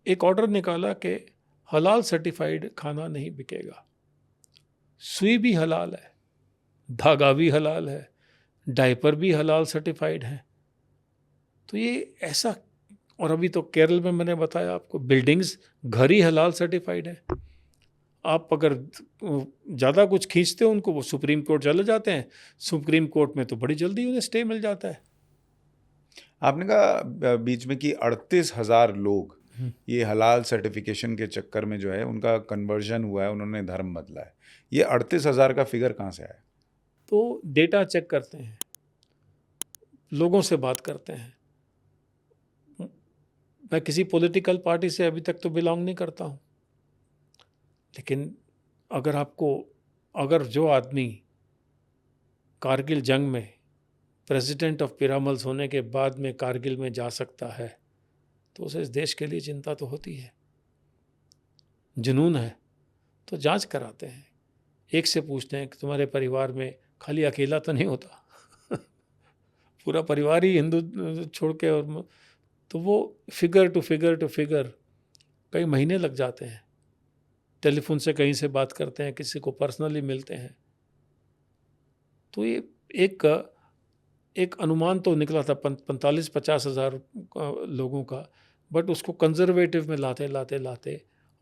A: एक ऑर्डर निकाला कि हलाल सर्टिफाइड खाना नहीं बिकेगा। सुई भी हलाल है, धागा भी हलाल है, डायपर भी हलाल सर्टिफाइड है। तो ये ऐसा, और अभी तो केरल में मैंने बताया आपको, बिल्डिंग्स, घर ही हलाल सर्टिफाइड है। आप अगर ज़्यादा कुछ खींचते हो उनको, वो सुप्रीम कोर्ट चले जाते हैं। सुप्रीम कोर्ट में तो बड़ी जल्दी उन्हें स्टे मिल जाता है।
B: आपने कहा बीच में कि 38,000 लोग ये हलाल सर्टिफिकेशन के चक्कर में जो है उनका कन्वर्जन हुआ है, उन्होंने धर्म बदला है। ये 38,000 का फिगर कहाँ से आया?
A: तो डेटा चेक करते हैं, लोगों से बात करते हैं। मैं किसी पॉलिटिकल पार्टी से अभी तक तो बिलोंग नहीं करता हूँ, लेकिन अगर जो आदमी कारगिल जंग में प्रेसिडेंट ऑफ पिरामल्स होने के बाद में कारगिल में जा सकता है तो उसे इस देश के लिए चिंता तो होती है। जुनून है तो जांच कराते हैं, एक से पूछते हैं कि तुम्हारे परिवार में खाली अकेला तो नहीं होता पूरा परिवार ही हिंदू छोड़ के, और तो वो फिगर टू फिगर कई महीने लग जाते हैं। टेलीफोन से कहीं से बात करते हैं, किसी को पर्सनली मिलते हैं। तो ये एक अनुमान तो निकला था 45-50 हज़ार लोगों का, बट उसको कंजर्वेटिव में लाते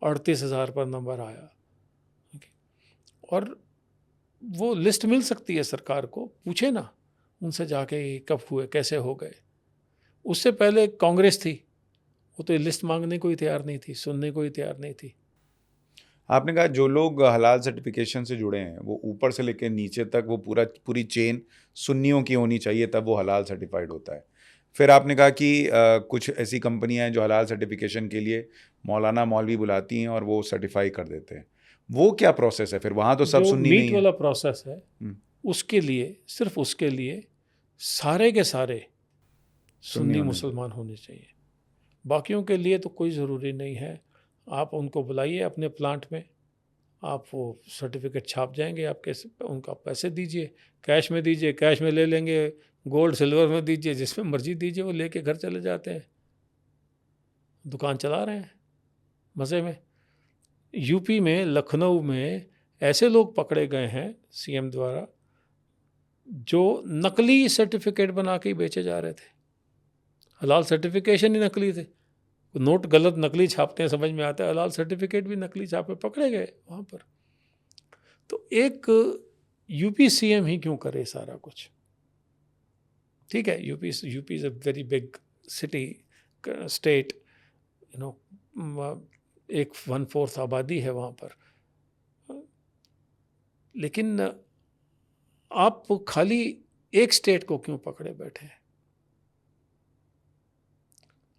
A: 38,000 पर नंबर आया। और वो लिस्ट मिल सकती है सरकार को, पूछे ना उनसे जाके कब हुए, कैसे हो गए। उससे पहले कांग्रेस थी, वो तो ये लिस्ट मांगने को ही तैयार नहीं थी, सुनने को ही तैयार नहीं थी।
B: आपने कहा जो लोग हलाल सर्टिफिकेशन से जुड़े हैं वो ऊपर से लेकर नीचे तक वो पूरी चेन सुन्नियों की होनी चाहिए, तब वो हलाल सर्टिफाइड होता है। फिर आपने कहा कि कुछ ऐसी कंपनियां हैं जो हलाल सर्टिफिकेशन के लिए मौलाना मौलवी बुलाती हैं और वो सर्टिफाई कर देते हैं। वो क्या प्रोसेस है फिर? वहाँ तो सब
A: जो
B: सुन्नी
A: मीट
B: नहीं है।
A: वाला प्रोसेस है, उसके लिए, सिर्फ उसके लिए सारे के सारे सुन्नी
B: होने
A: मुसलमान होने चाहिए। बाकियों के लिए तो कोई ज़रूरी नहीं है। आप उनको बुलाइए अपने प्लांट में, आप वो सर्टिफिकेट छाप जाएंगे आपके, उनका पैसे दीजिए, कैश में दीजिए, कैश में ले लेंगे, गोल्ड सिल्वर में दीजिए, जिसमें मर्जी दीजिए, वो लेके घर चले जाते हैं, दुकान चला रहे हैं मज़े में। यूपी में, लखनऊ में ऐसे लोग पकड़े गए हैं सीएम द्वारा जो नकली सर्टिफिकेट बना के ही बेचे जा रहे थे। हलाल सर्टिफिकेशन ही नकली थे। नोट गलत नकली छापते हैं, समझ में आता है, हलाल सर्टिफिकेट भी नकली छापे, पकड़े गए वहाँ पर। तो एक यूपी सीएम ही क्यों करे सारा कुछ? ठीक है, UP is a very big city state, एक 1/4 आबादी है वहाँ पर, लेकिन आप खाली एक स्टेट को क्यों पकड़े बैठे हैं?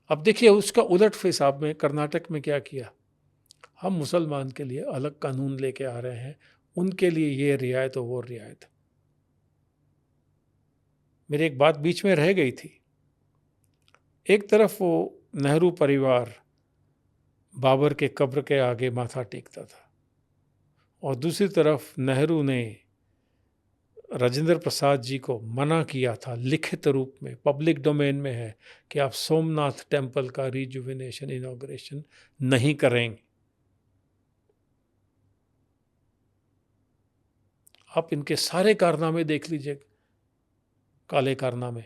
A: अब देखिए उसका उलट हिसाब में कर्नाटक में क्या किया। हम मुसलमान के लिए अलग कानून लेके आ रहे हैं, उनके लिए ये रियायत और वो रियायत। मेरी एक बात बीच में रह गई थी। एक तरफ वो नेहरू परिवार बाबर के कब्र के आगे माथा टेकता था, और दूसरी तरफ नेहरू ने राजेंद्र प्रसाद जी को मना किया था लिखित रूप में, पब्लिक डोमेन में है, कि आप सोमनाथ टेम्पल का रिजुविनेशन, इनॉग्रेशन नहीं करेंगे। आप इनके सारे कारनामे देख लीजिए, काले कारनामे।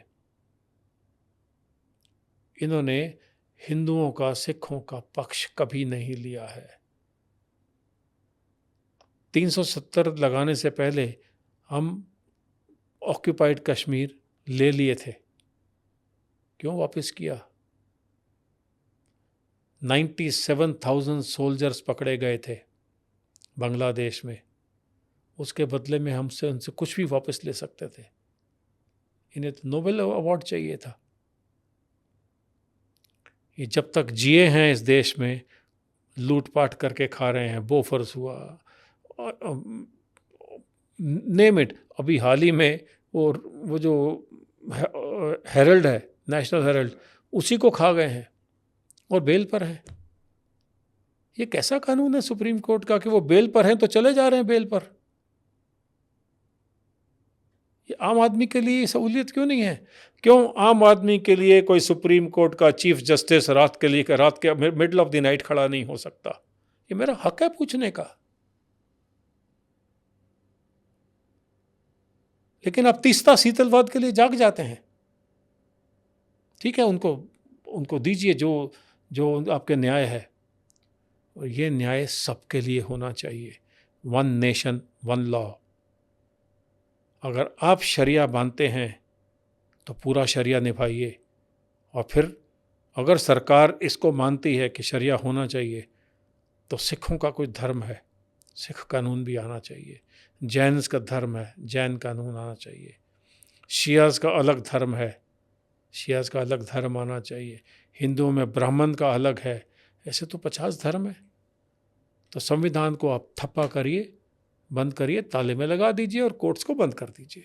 A: इन्होंने हिंदुओं का, सिखों का पक्ष कभी नहीं लिया है। 370 लगाने से पहले हम ऑक्यूपाइड कश्मीर ले लिए थे, क्यों वापस किया? 97,000 सोल्जर्स पकड़े गए थे बांग्लादेश में, उसके बदले में हमसे उनसे कुछ भी वापस ले सकते थे। इन्हें तो नोबेल अवार्ड चाहिए था। ये जब तक जिए हैं इस देश में लूटपाट करके खा रहे हैं। बोफर्स हुआ, नेम इट। अभी हाल ही में और वो जो हेरल्ड है, नेशनल हेरल्ड, उसी को खा गए हैं और बेल पर हैं। ये कैसा कानून है सुप्रीम कोर्ट का कि वो बेल पर हैं तो चले जा रहे हैं बेल पर? ये आम आदमी के लिए सहूलियत क्यों नहीं है? क्यों आम आदमी के लिए कोई सुप्रीम कोर्ट का चीफ जस्टिस रात के मिडल ऑफ द नाइट खड़ा नहीं हो सकता? ये मेरा हक है पूछने का। लेकिन आप तीस्ता शीतलवाद के लिए जाग जाते हैं। ठीक है, उनको दीजिए जो आपके न्याय है, और ये न्याय सबके लिए होना चाहिए। 1 नेशन 1 लॉ। अगर आप शरिया मानते हैं तो पूरा शरिया निभाइए, और फिर अगर सरकार इसको मानती है कि शरिया होना चाहिए, तो सिखों का कोई धर्म है, सिख कानून भी आना चाहिए। जैन्स का धर्म है, जैन कानून आना चाहिए। शियाज़ का अलग धर्म है, शियाज़ का अलग धर्म आना चाहिए। हिंदुओं में ब्राह्मण का अलग है। ऐसे तो 50 धर्म है। तो संविधान को आप ठप्पा करिए, बंद करिए, ताले में लगा दीजिए और कोर्ट्स को बंद कर दीजिए।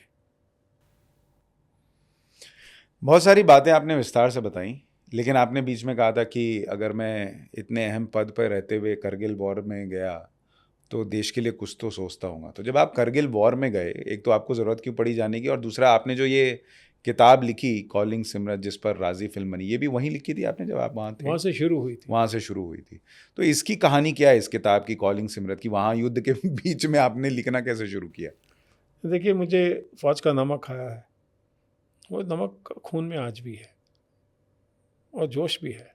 B: बहुत सारी बातें आपने विस्तार से बताई, लेकिन आपने बीच में कहा था कि अगर मैं इतने अहम पद पर रहते हुए करगिल वॉर में गया तो देश के लिए कुछ तो सोचता हूँगा। तो जब आप करगिल वॉर में गए, एक तो आपको ज़रूरत क्यों पड़ी जाने की, और दूसरा आपने जो ये किताब लिखी कॉलिंग सिमरन, जिस पर राजी फिल्म बनी, ये भी वहीं लिखी थी आपने जब आप वहाँ थे?
A: वहाँ से शुरू हुई थी।
B: वहाँ से शुरू हुई थी। तो इसकी कहानी क्या है, इस किताब की कॉलिंग सिमरन की? वहाँ युद्ध के बीच में आपने लिखना कैसे शुरू किया?
A: देखिए, मुझे फौज का नमक खाया है, वो नमक खून में आज भी है और जोश भी है,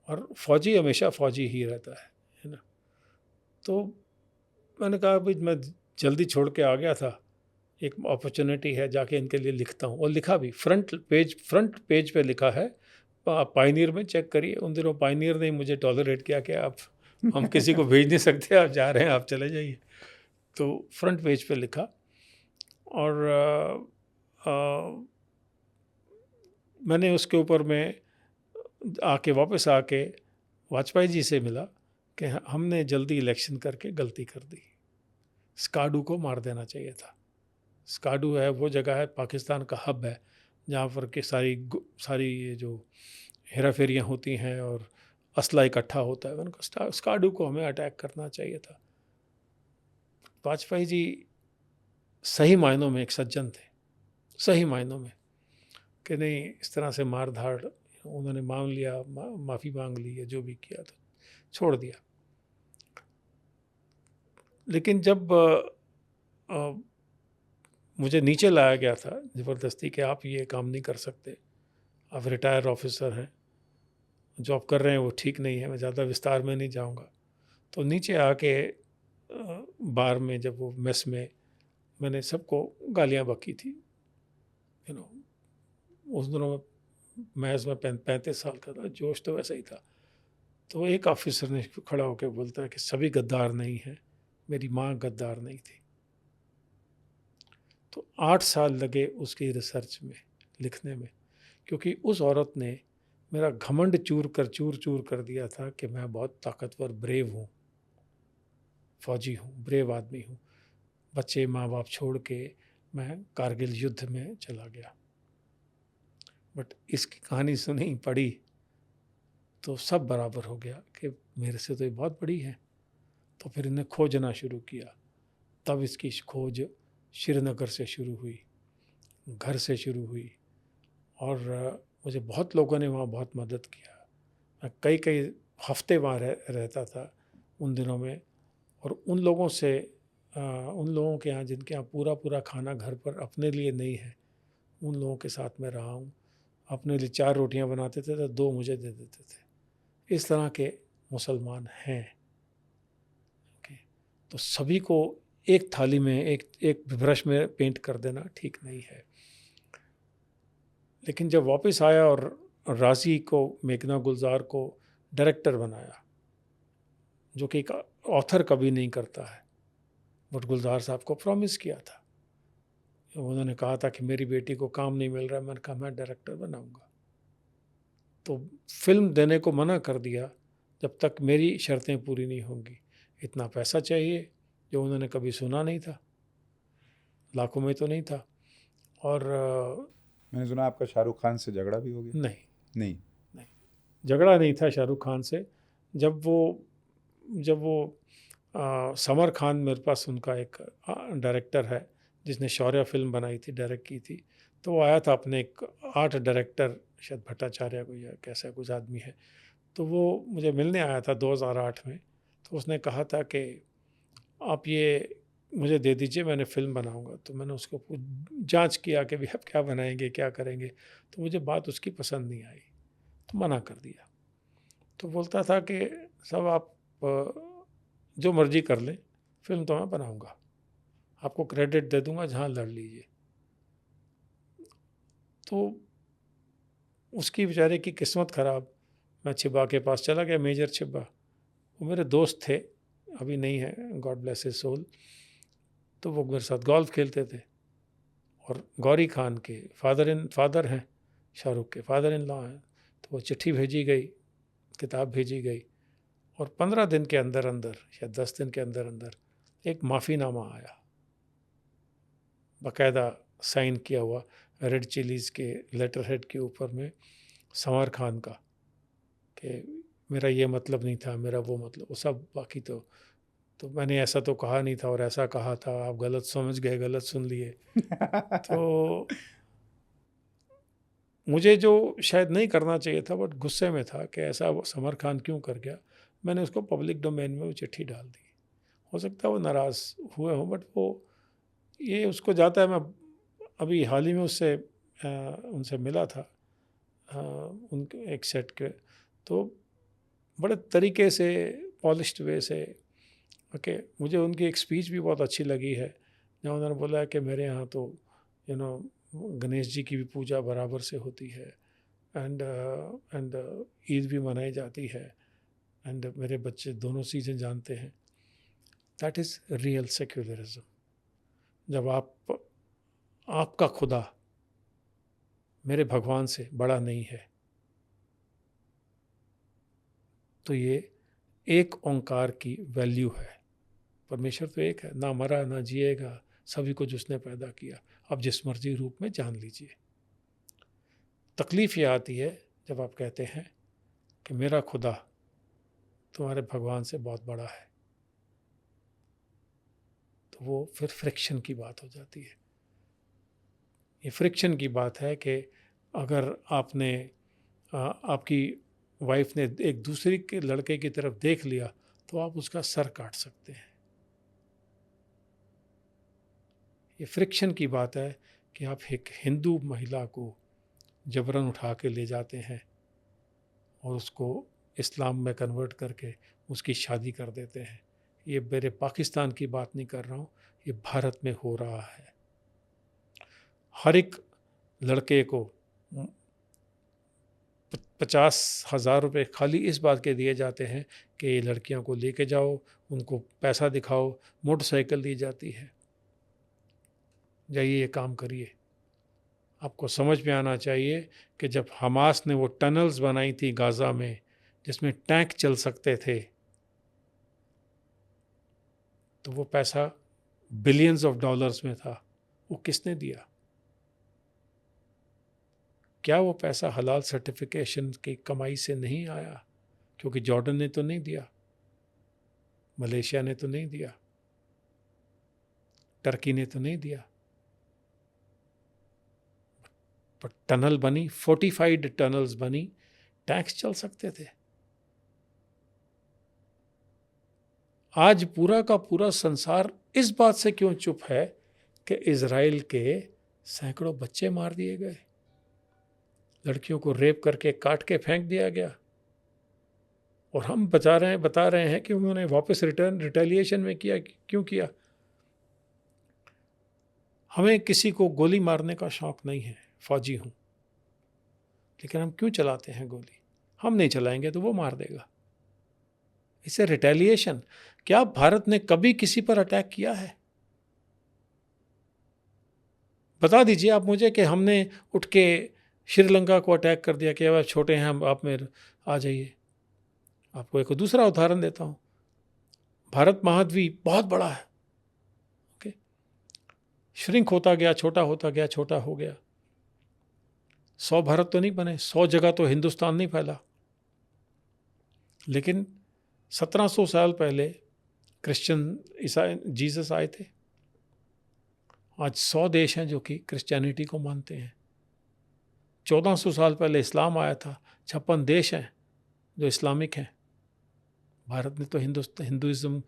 A: और फौजी हमेशा फौजी ही रहता है ना। तो मैंने कहा भाई मैं जल्दी छोड़ के आ गया था, एक अपॉर्चुनिटी है, जाके इनके लिए लिखता हूँ, और लिखा भी। फ्रंट पेज पे लिखा है। आप पायनियर में चेक करिए, उन दिनों पायनियर ने मुझे टॉलरेट किया कि आप, हम किसी को भेज नहीं सकते, आप जा रहे हैं आप चले जाइए। तो फ्रंट पेज पे लिखा, और मैंने उसके ऊपर में आके वापस आके वाजपेयी जी से मिला कि हमने जल्दी इलेक्शन करके गलती कर दी, स्काडू को मार देना चाहिए था। स्काडू है वो जगह है, पाकिस्तान का हब है, जहाँ पर के सारी ये जो हेरा फेरियाँ होती हैं और असला इकट्ठा होता है। मैंने कहा स्काडू को हमें अटैक करना चाहिए था। वाजपेयी जी सही मायनों में एक सज्जन थे, सही मायनों में, कि नहीं इस तरह से मार धाड़, उन्होंने मान लिया, माफ़ी मांग ली, या जो भी किया तो छोड़ दिया। लेकिन जब मुझे नीचे लाया गया था ज़बरदस्ती कि आप ये काम नहीं कर सकते, आप रिटायर ऑफिसर हैं, जॉब कर रहे हैं वो ठीक नहीं है, मैं ज़्यादा विस्तार में नहीं जाऊंगा। तो नीचे आके बार में, जब वो मेस में, मैंने सबको गालियां बकी थी। यू नो, उस दिनों में महज में 35 साल का था, जोश तो वैसा ही था। तो एक ऑफिसर ने खड़ा होकर बोलता है कि सभी गद्दार नहीं हैं, मेरी माँ गद्दार नहीं थी। तो 8 साल लगे उसकी रिसर्च में, लिखने में, क्योंकि उस औरत ने मेरा घमंड चूर चूर कर दिया था कि मैं बहुत ताकतवर, ब्रेव हूँ, फौजी हूँ, ब्रेव आदमी हूँ। बच्चे माँ बाप छोड़ के मैं कारगिल युद्ध में चला गया। बट इसकी कहानी सुनी, पढ़ी, तो सब बराबर हो गया कि मेरे से तो ये बहुत बड़ी है। तो फिर इन्हें खोजना शुरू किया। तब इसकी खोज श्रीनगर से शुरू हुई, घर से शुरू हुई, और मुझे बहुत लोगों ने वहाँ बहुत मदद किया। मैं कई कई हफ्ते वहाँ रहता था उन दिनों में, और उन लोगों के यहाँ जिनके यहाँ पूरा पूरा खाना घर पर अपने लिए नहीं है, उन लोगों के साथ मैं रहा हूँ। अपने लिए 4 रोटियाँ बनाते थे तो 2 मुझे दे देते थे। इस तरह के मुसलमान हैं। ओके, तो सभी को एक थाली में, एक ब्रश में पेंट कर देना ठीक नहीं है। लेकिन जब वापस आया और राजी को, मेघना गुलजार को डायरेक्टर बनाया, जो कि एक ऑथर कभी नहीं करता है, बट गुलजार साहब को प्रॉमिस किया था, उन्होंने कहा था कि मेरी बेटी को काम नहीं मिल रहा है, मैंने कहा मैं डायरेक्टर बनाऊंगा। तो फिल्म देने को मना कर दिया जब तक मेरी शर्तें पूरी नहीं होंगी। इतना पैसा चाहिए जो उन्होंने कभी सुना नहीं था, लाखों में तो नहीं था। और
B: मैंने सुना आपका शाहरुख खान से झगड़ा भी हो गया?
A: नहीं
B: नहीं।
A: नहीं, झगड़ा नहीं था शाहरुख खान से। जब वो समर खान, मेरे पास उनका एक डायरेक्टर है जिसने शौर्य फिल्म बनाई थी, डायरेक्ट की थी, तो वो आया था अपने एक आर्ट डायरेक्टर, शायद भट्टाचार्य को या कैसा कुछ आदमी है, तो वो मुझे मिलने आया था 2008 में। तो उसने कहा था कि आप ये मुझे दे दीजिए, मैंने फ़िल्म बनाऊंगा। तो मैंने उसको जांच किया कि भाई आप क्या बनाएंगे, क्या करेंगे। तो मुझे बात उसकी पसंद नहीं आई, तो मना कर दिया। तो बोलता था कि सब आप जो मर्जी कर लें, फिल्म तो मैं बनाऊंगा, आपको क्रेडिट दे दूंगा, जहाँ लड़ लीजिए। तो उसकी बेचारे की किस्मत ख़राब। मैं छिब्बा के पास चला गया, मेजर छिब्बा, वो मेरे दोस्त थे, अभी नहीं है, गॉड ब्लेस हिज सोल। तो वो मेरे साथ गोल्फ खेलते थे, और गौरी खान के फादर हैं, शाहरुख के फादर इन लॉ हैं। तो वो चिट्ठी भेजी गई, किताब भेजी गई, और 15 दिन के अंदर अंदर, या 10 दिन के अंदर अंदर एक माफ़ीनामा आया, बाकायदा साइन किया हुआ, रेड चिलीज़ के लेटर हेड के ऊपर में संवर खान का, कि मेरा ये मतलब नहीं था, मेरा वो मतलब, वो सब बाकी तो मैंने ऐसा तो कहा नहीं था और ऐसा कहा था, आप गलत समझ गए, गलत सुन लिए। तो मुझे जो शायद नहीं करना चाहिए था, बट गुस्से में था कि ऐसा वो समर खान क्यों कर गया, मैंने उसको पब्लिक डोमेन में वो चिट्ठी डाल दी। हो सकता है वो नाराज़ हुए हों, बट वो ये उसको जाता है। मैं अभी हाल ही में उनसे मिला था, उनके एक सेट के, तो बड़े तरीके से, पॉलिश्ड वे से, ओके, मुझे उनकी एक स्पीच भी बहुत अच्छी लगी है, जहाँ उन्होंने बोला है कि मेरे यहाँ तो यू नो गणेश जी की भी पूजा बराबर से होती है, एंड ईद भी मनाई जाती है, एंड मेरे बच्चे दोनों चीज़ें जानते हैं। That is real secularism. जब आपका खुदा मेरे भगवान से बड़ा नहीं है, तो ये एक ओंकार की वैल्यू है। परमेश्वर तो एक है, ना मरा ना जिएगा, सभी को जिसने पैदा किया, अब जिस मर्जी रूप में जान लीजिए। तकलीफ़ ये आती है जब आप कहते हैं कि मेरा खुदा तुम्हारे भगवान से बहुत बड़ा है, तो वो फिर फ्रिक्शन की बात हो जाती है। ये फ्रिक्शन की बात है कि अगर आपकी वाइफ ने एक दूसरे के लड़के की तरफ देख लिया, तो आप उसका सर काट सकते हैं। ये फ्रिक्शन की बात है कि आप एक हिंदू महिला को जबरन उठा के ले जाते हैं और उसको इस्लाम में कन्वर्ट करके उसकी शादी कर देते हैं। ये मेरे पाकिस्तान की बात नहीं कर रहा हूँ, ये भारत में हो रहा है। हर एक लड़के को 50,000 रुपये खाली इस बात के दिए जाते हैं कि ये लड़कियों को लेके जाओ, उनको पैसा दिखाओ, मोटरसाइकिल दी जाती है, जाइए ये काम करिए। आपको समझ में आना चाहिए कि जब हमास ने वो टनल्स बनाई थी गाज़ा में, जिसमें टैंक चल सकते थे, तो वो पैसा बिलियंस ऑफ डॉलर्स में था। वो किसने दिया? क्या वो पैसा हलाल सर्टिफिकेशन की कमाई से नहीं आया? क्योंकि जॉर्डन ने तो नहीं दिया, मलेशिया ने तो नहीं दिया, टर्की ने तो नहीं दिया, पर टनल बनी, फोर्टिफाइड टनल्स बनी, टैंक्स चल सकते थे। आज पूरा का पूरा संसार इस बात से क्यों चुप है कि इजराइल के सैकड़ों बच्चे मार दिए गए, लड़कियों को रेप करके काट के फेंक दिया गया, और हम बता रहे हैं कि उन्होंने वापस रिटेलिएशन में किया। क्यों किया? हमें किसी को गोली मारने का शौक नहीं है, फौजी हूँ, लेकिन हम क्यों चलाते हैं गोली? हम नहीं चलाएंगे तो वो मार देगा। इसे रिटेलिएशन। क्या भारत ने कभी किसी पर अटैक किया है? बता दीजिए आप मुझे कि हमने उठ के श्रीलंका को अटैक कर दिया कि अब छोटे हैं हम, आप मेरे आ जाइए। आपको एक दूसरा उदाहरण देता हूँ। भारत महाद्वीप बहुत बड़ा है, ओके, श्रिंक होता गया, छोटा होता गया, छोटा हो गया। 100 भारत तो नहीं बने, 100 जगह तो हिंदुस्तान नहीं फैला, लेकिन 1700 साल पहले क्रिश्चियन ईसाई जीसस आए थे। आज 100 देश हैं जो कि क्रिश्चियनिटी को मानते हैं। 1400 साल पहले इस्लाम आया था, 56 देश हैं जो इस्लामिक हैं। भारत ने तो हिंदुइज्म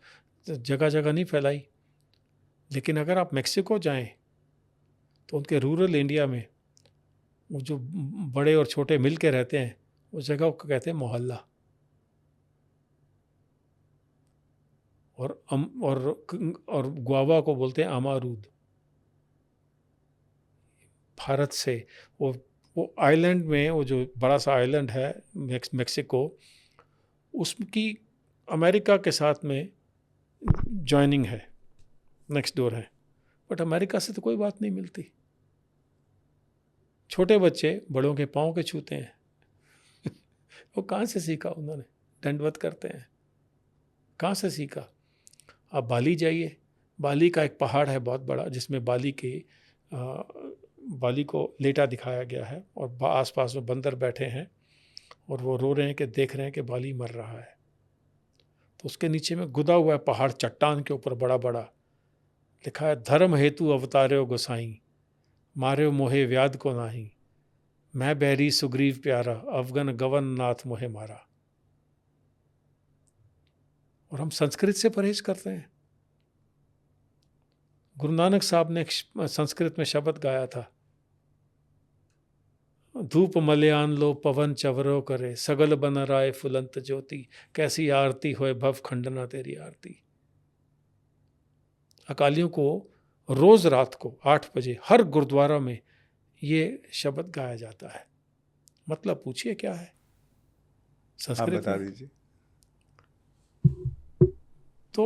A: जगह जगह नहीं फैलाई। लेकिन अगर आप मेक्सिको जाएं तो उनके रूरल इंडिया में वो जो बड़े और छोटे मिल के रहते हैं, उस जगह को कहते हैं मोहल्ला। और गुआवा को बोलते हैं अमारूद। भारत से वो आइलैंड में, वो जो बड़ा सा आइलैंड है मेक्सिको, उसकी अमेरिका के साथ में जॉइनिंग है, नेक्स्ट डोर है, बट अमेरिका से तो कोई बात नहीं मिलती। छोटे बच्चे बड़ों के पाँव के छूते हैं। वो कहाँ से सीखा उन्होंने? दंडवत करते हैं। कहाँ से सीखा? आप बाली जाइए, बाली का एक पहाड़ है बहुत बड़ा, जिसमें बाली के बाली को लेटा दिखाया गया है और आसपास में बंदर बैठे हैं और वो रो रहे हैं कि देख रहे हैं कि बाली मर रहा है। तो उसके नीचे में गुदा हुआ है पहाड़, चट्टान के ऊपर बड़ा बड़ा लिखा है, धर्म हेतु अवतार्यो गोसाई, मार्यो मोहे व्याध को नाही, मैं बैरी सुग्रीव प्यारा, अवगन गवन नाथ मोहे मारा। और हम संस्कृत से परहेज करते हैं। गुरु नानक साहब ने संस्कृत में शब्द गाया था, धूप मल्यान लो पवन चवरो करे, सगल बन राय फुलंत ज्योति, कैसी आरती होए भव खंडना तेरी आरती। अकालियों को रोज रात को 8 बजे हर गुरुद्वारा में ये शब्द गाया जाता है। मतलब पूछिए क्या है संस्कृत
B: आप बता
A: में?
B: दीजिए।
A: तो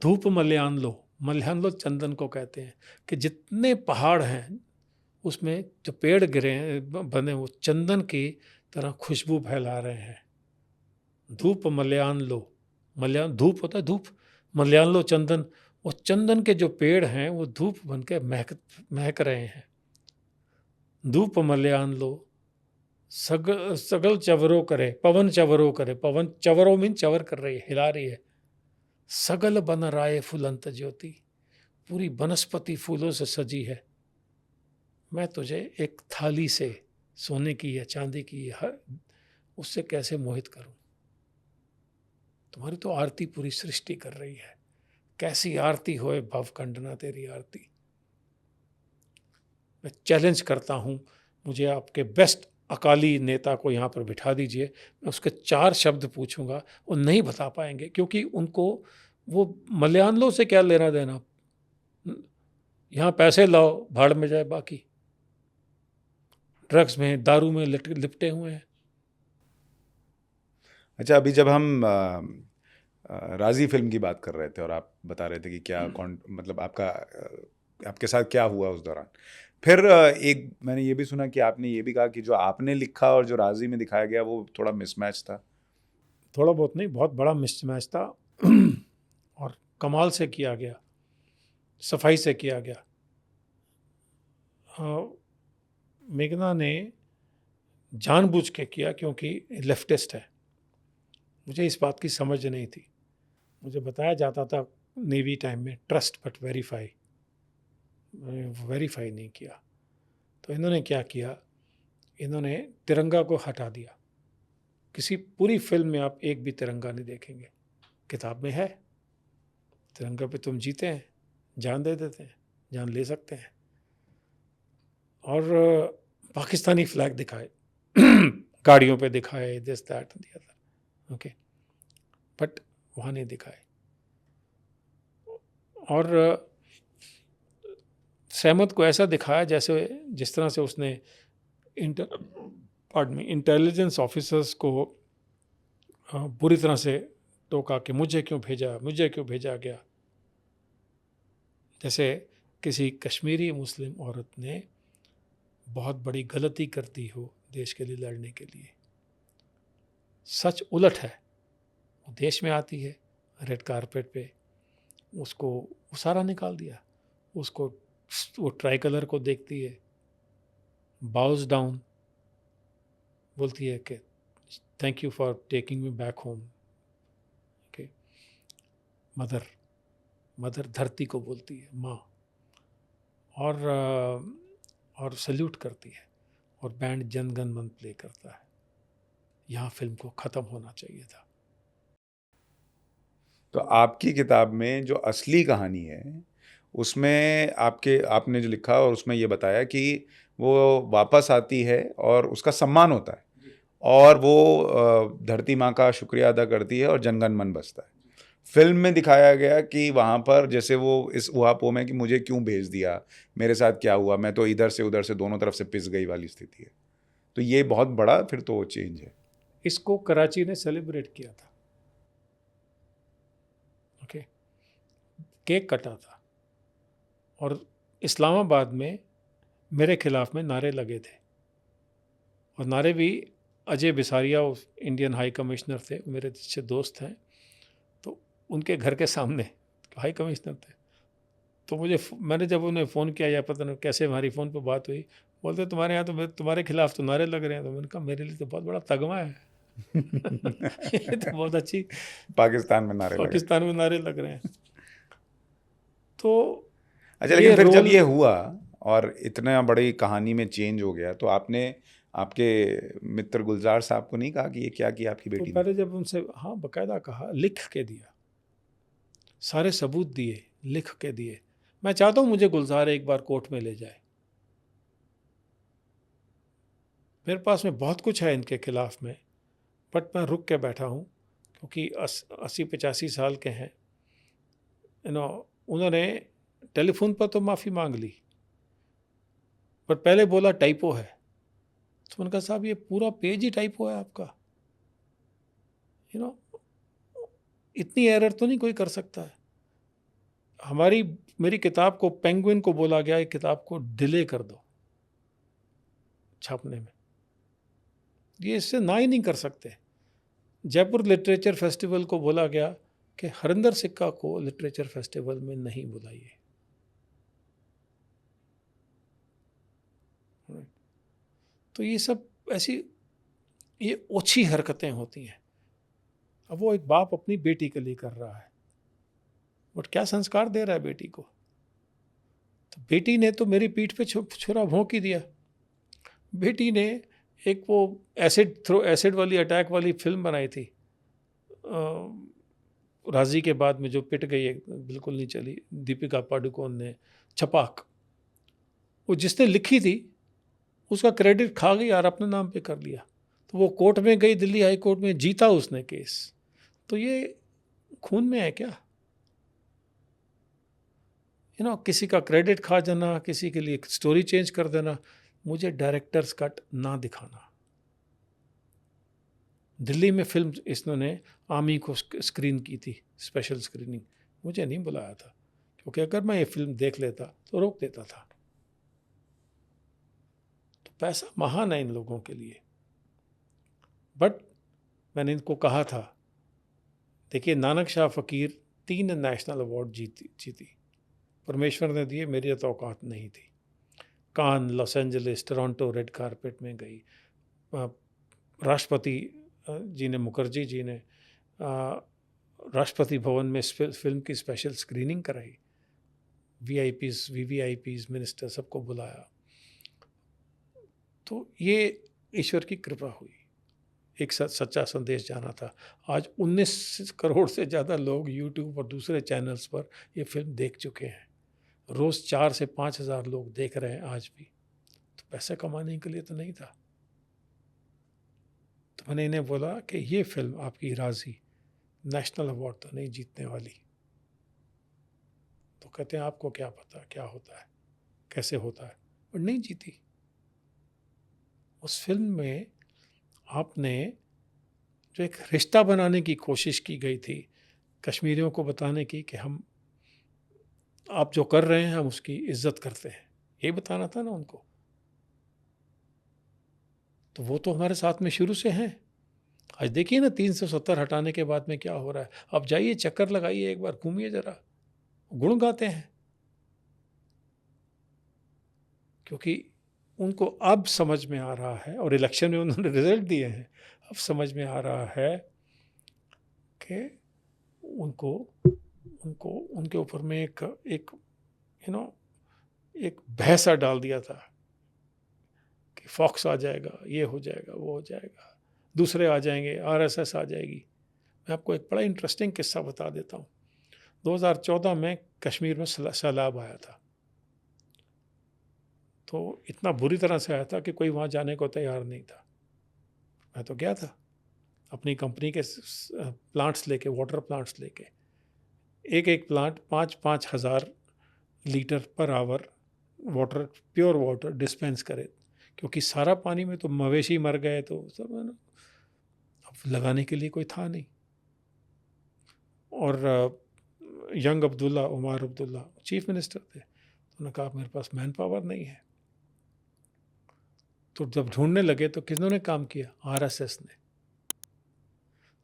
A: धूप मल्यान लो चंदन को कहते हैं कि जितने पहाड़ हैं उसमें जो पेड़ गिरे हैं बने वो चंदन की तरह खुशबू फैला रहे हैं। धूप मल्यान लो, मल्यान धूप होता है, धूप मल्यान लो चंदन, वो चंदन के जो पेड़ हैं वो धूप बन के महक रहे हैं। धूप मल्यान लो सगल चवरो करे, पवन चवरो करे, पवन चवरो मीन चवर कर रही है, हिला रही है। सगल बन राय फुलंत ज्योति, पूरी वनस्पति फूलों से सजी है। मैं तुझे एक थाली से सोने की या चांदी की उससे कैसे मोहित करूं? तुम्हारी तो आरती पूरी सृष्टि कर रही है, कैसी आरती होए भव खंडना तेरी आरती। मैं चैलेंज करता हूं, मुझे आपके बेस्ट अकाली नेता को यहाँ पर बिठा दीजिए, मैं उसके 4 शब्द पूछूंगा, वो नहीं बता पाएंगे, क्योंकि उनको वो मलयानलों से क्या लेना देना। यहाँ पैसे लाओ, भाड़ में जाए बाकी, ड्रग्स में दारू में लिपटे हुए हैं।
B: अच्छा, अभी जब हम राजी फिल्म की बात कर रहे थे और आप बता रहे थे कि क्या मतलब आपके साथ क्या हुआ उस दौरान, फिर एक मैंने ये भी सुना कि आपने ये भी कहा कि जो आपने लिखा और जो राजी में दिखाया गया वो थोड़ा मिसमैच था।
A: थोड़ा बहुत नहीं, बहुत बड़ा मिसमैच था और कमाल से किया गया, सफाई से किया गया। मेघना ने जानबूझ के किया क्योंकि लेफ्टिस्ट है। मुझे इस बात की समझ नहीं थी। मुझे बताया जाता था नेवी टाइम में, ट्रस्ट बट वेरीफाई, वेरीफाई नहीं किया। तो इन्होंने क्या किया, इन्होंने तिरंगा को हटा दिया। किसी पूरी फिल्म में आप एक भी तिरंगा नहीं देखेंगे। किताब में है, तिरंगा पे तुम जीते हैं, जान दे देते हैं, जान ले सकते हैं। और पाकिस्तानी फ्लैग दिखाए गाड़ियों पे दिखाए, this that the other, okay, but वहाँ नहीं दिखाए। और सहमत को ऐसा दिखाया जैसे जिस तरह से उसने इंटेलिजेंस ऑफिसर्स को बुरी तरह से टोका कि मुझे क्यों भेजा गया। जैसे किसी कश्मीरी मुस्लिम औरत ने बहुत बड़ी गलती कर दी हो देश के लिए लड़ने के लिए। सच उलट है, वो देश में आती है रेड कारपेट पे, उसको वो सारा निकाल दिया, उसको वो ट्राई कलर को देखती है, बाउज डाउन, बोलती है कि thank you for taking me back home. Okay, mother धरती को बोलती है माँ, और सल्यूट करती है, और बैंड जन गण मन प्ले करता है। यहाँ फिल्म को ख़त्म होना चाहिए था।
B: तो आपकी किताब में जो असली कहानी है उसमें आपने जो लिखा और उसमें ये बताया कि वो वापस आती है और उसका सम्मान होता है और वो धरती माँ का शुक्रिया अदा करती है और जनगण मन बसता है। फिल्म में दिखाया गया कि वहाँ पर जैसे वो इस उहापोह में कि मुझे क्यों भेज दिया, मेरे साथ क्या हुआ, मैं तो इधर से उधर से दोनों तरफ से पिस गई वाली स्थिति है। तो ये बहुत बड़ा फिर तो चेंज है।
A: इसको कराची ने सेलिब्रेट किया था, ओके, केक कटा था, और इस्लामाबाद में मेरे खिलाफ में नारे लगे थे, और नारे भी Ajay Bisaria Indian high commissioner थे, मेरे अच्छे दोस्त हैं, तो उनके घर के सामने हाई कमिश्नर थे, तो मैंने जब उन्हें फ़ोन किया, या पता नहीं कैसे हमारी फ़ोन पे बात हुई, बोलते तुम्हारे यहाँ तो तुम्हारे खिलाफ तो नारे लग रहे हैं। तो मैंने कहा मेरे लिए तो बहुत बड़ा तगमा है। ये तो बहुत अच्छी,
B: पाकिस्तान में नारे लगे।
A: पाकिस्तान में नारे लग रहे हैं। तो
B: अच्छा,
A: ये
B: लेकिन फिर जब
A: रोल,
B: ये हुआ और इतना बड़ी कहानी में चेंज हो गया, तो आपने आपके मित्र गुलजार साहब को नहीं कहा कि ये क्या किया आपकी
A: तो
B: बेटी ने?
A: पहले जब उनसे, हाँ बाकायदा कहा, लिख के दिया, सारे सबूत दिए, लिख के दिए। मैं चाहता हूँ मुझे गुलजार एक बार कोर्ट में ले जाए। मेरे पास में बहुत कुछ है इनके खिलाफ में, बट मैं रुक के बैठा हूँ क्योंकि 80-85 साल के हैं। उन्होंने टेलीफोन पर तो माफ़ी मांग ली, पर पहले बोला टाइपो है। तो मैंने कहा साहब ये पूरा पेज ही टाइपो है आपका। यू नो इतनी एरर तो नहीं कोई कर सकता है। मेरी किताब को, पेंगुइन को बोला गया है किताब को डिले कर दो छापने में, ये इससे ना ही नहीं कर सकते। जयपुर लिटरेचर फेस्टिवल को बोला गया कि हरिंदर सिक्का को लिटरेचर फेस्टिवल में नहीं बुलाइए। तो ये सब ऐसी, ये ओछी हरकतें होती हैं। अब वो एक बाप अपनी बेटी के लिए कर रहा है, बट क्या संस्कार दे रहा है बेटी को? तो बेटी ने तो मेरी पीठ पे छुरा भोंक ही दिया। बेटी ने एक वो एसिड वाली अटैक वाली फिल्म बनाई थी, राजी के बाद में, जो पिट गई है, बिल्कुल नहीं चली, दीपिका पादुकोण ने, छपाक। वो जिसने लिखी थी उसका क्रेडिट खा गई और अपने नाम पे कर लिया। तो वो कोर्ट में गई, दिल्ली हाई कोर्ट में, जीता उसने केस। तो ये खून में है क्या? किसी का क्रेडिट खा जाना, किसी के लिए स्टोरी चेंज कर देना। मुझे डायरेक्टर्स कट ना दिखाना। दिल्ली में फिल्म इन्होंने आमी को स्क्रीन की थी, स्पेशल स्क्रीनिंग, मुझे नहीं बुलाया था, क्योंकि अगर मैं ये फिल्म देख लेता तो रोक देता था। तो पैसा महान है इन लोगों के लिए। बट मैंने इनको कहा था, देखिए नानक शाह फ़कीर 3 नेशनल अवार्ड जीती, परमेश्वर ने दिए, मेरी तो औकात नहीं थी। Cannes, Los Angeles, Toronto red carpet में गई। राष्ट्रपति जी ने, मुखर्जी जी ने राष्ट्रपति भवन में फिल्म की स्पेशल स्क्रीनिंग कराई। वीआईपीज़, वीवीआईपीज़, मिनिस्टर, सबको बुलाया। तो ये ईश्वर की कृपा हुई, एक सच्चा संदेश जाना था। आज 19 करोड़ से ज़्यादा लोग यूट्यूब और दूसरे चैनल्स पर ये फिल्म देख चुके हैं। रोज़ 4 से 5 हज़ार लोग देख रहे हैं आज भी। तो पैसे कमाने के लिए तो नहीं था। तो मैंने इन्हें बोला कि ये फिल्म आपकी राजी नेशनल अवार्ड तो नहीं जीतने वाली। तो कहते हैं आपको क्या पता क्या होता है, कैसे होता है, और नहीं जीती। उस फिल्म में आपने जो एक रिश्ता बनाने की कोशिश की गई थी, कश्मीरियों को बताने की कि हम, आप जो कर रहे हैं हम उसकी इज्जत करते हैं, ये बताना था ना उनको। तो वो तो हमारे साथ में शुरू से हैं। आज देखिए ना 370 हटाने के बाद में क्या हो रहा है। अब जाइए, चक्कर लगाइए, एक बार घूमिए जरा, गुण गाते हैं। क्योंकि उनको अब समझ में आ रहा है, और इलेक्शन में उन्होंने रिजल्ट दिए हैं, अब समझ में आ रहा है कि उनको उनको उनके ऊपर में एक एक भैंसा डाल दिया था कि फॉक्स आ जाएगा, ये हो जाएगा, वो हो जाएगा, दूसरे आ जाएंगे, आरएसएस आ जाएगी। मैं आपको एक बड़ा इंटरेस्टिंग किस्सा बता देता हूँ। 2014 में कश्मीर में सैलाब आया था। तो इतना बुरी तरह से आया था कि कोई वहाँ जाने को तैयार नहीं था। मैं तो गया था अपनी कंपनी के प्लांट्स लेके, वाटर प्लांट्स लेके। एक प्लांट 5-5 हज़ार litre per hour water, pure water dispense करे, क्योंकि सारा पानी में तो मवेशी मर गए, तो सब है ना, अब लगाने के लिए कोई था नहीं। और young Abdullah, Omar Abdullah chief minister थे। तो उन्होंने कहा मेरे पास मैन पावर नहीं है। तो जब ढूंढने लगे तो किन्होंने काम किया? आरएसएस ने।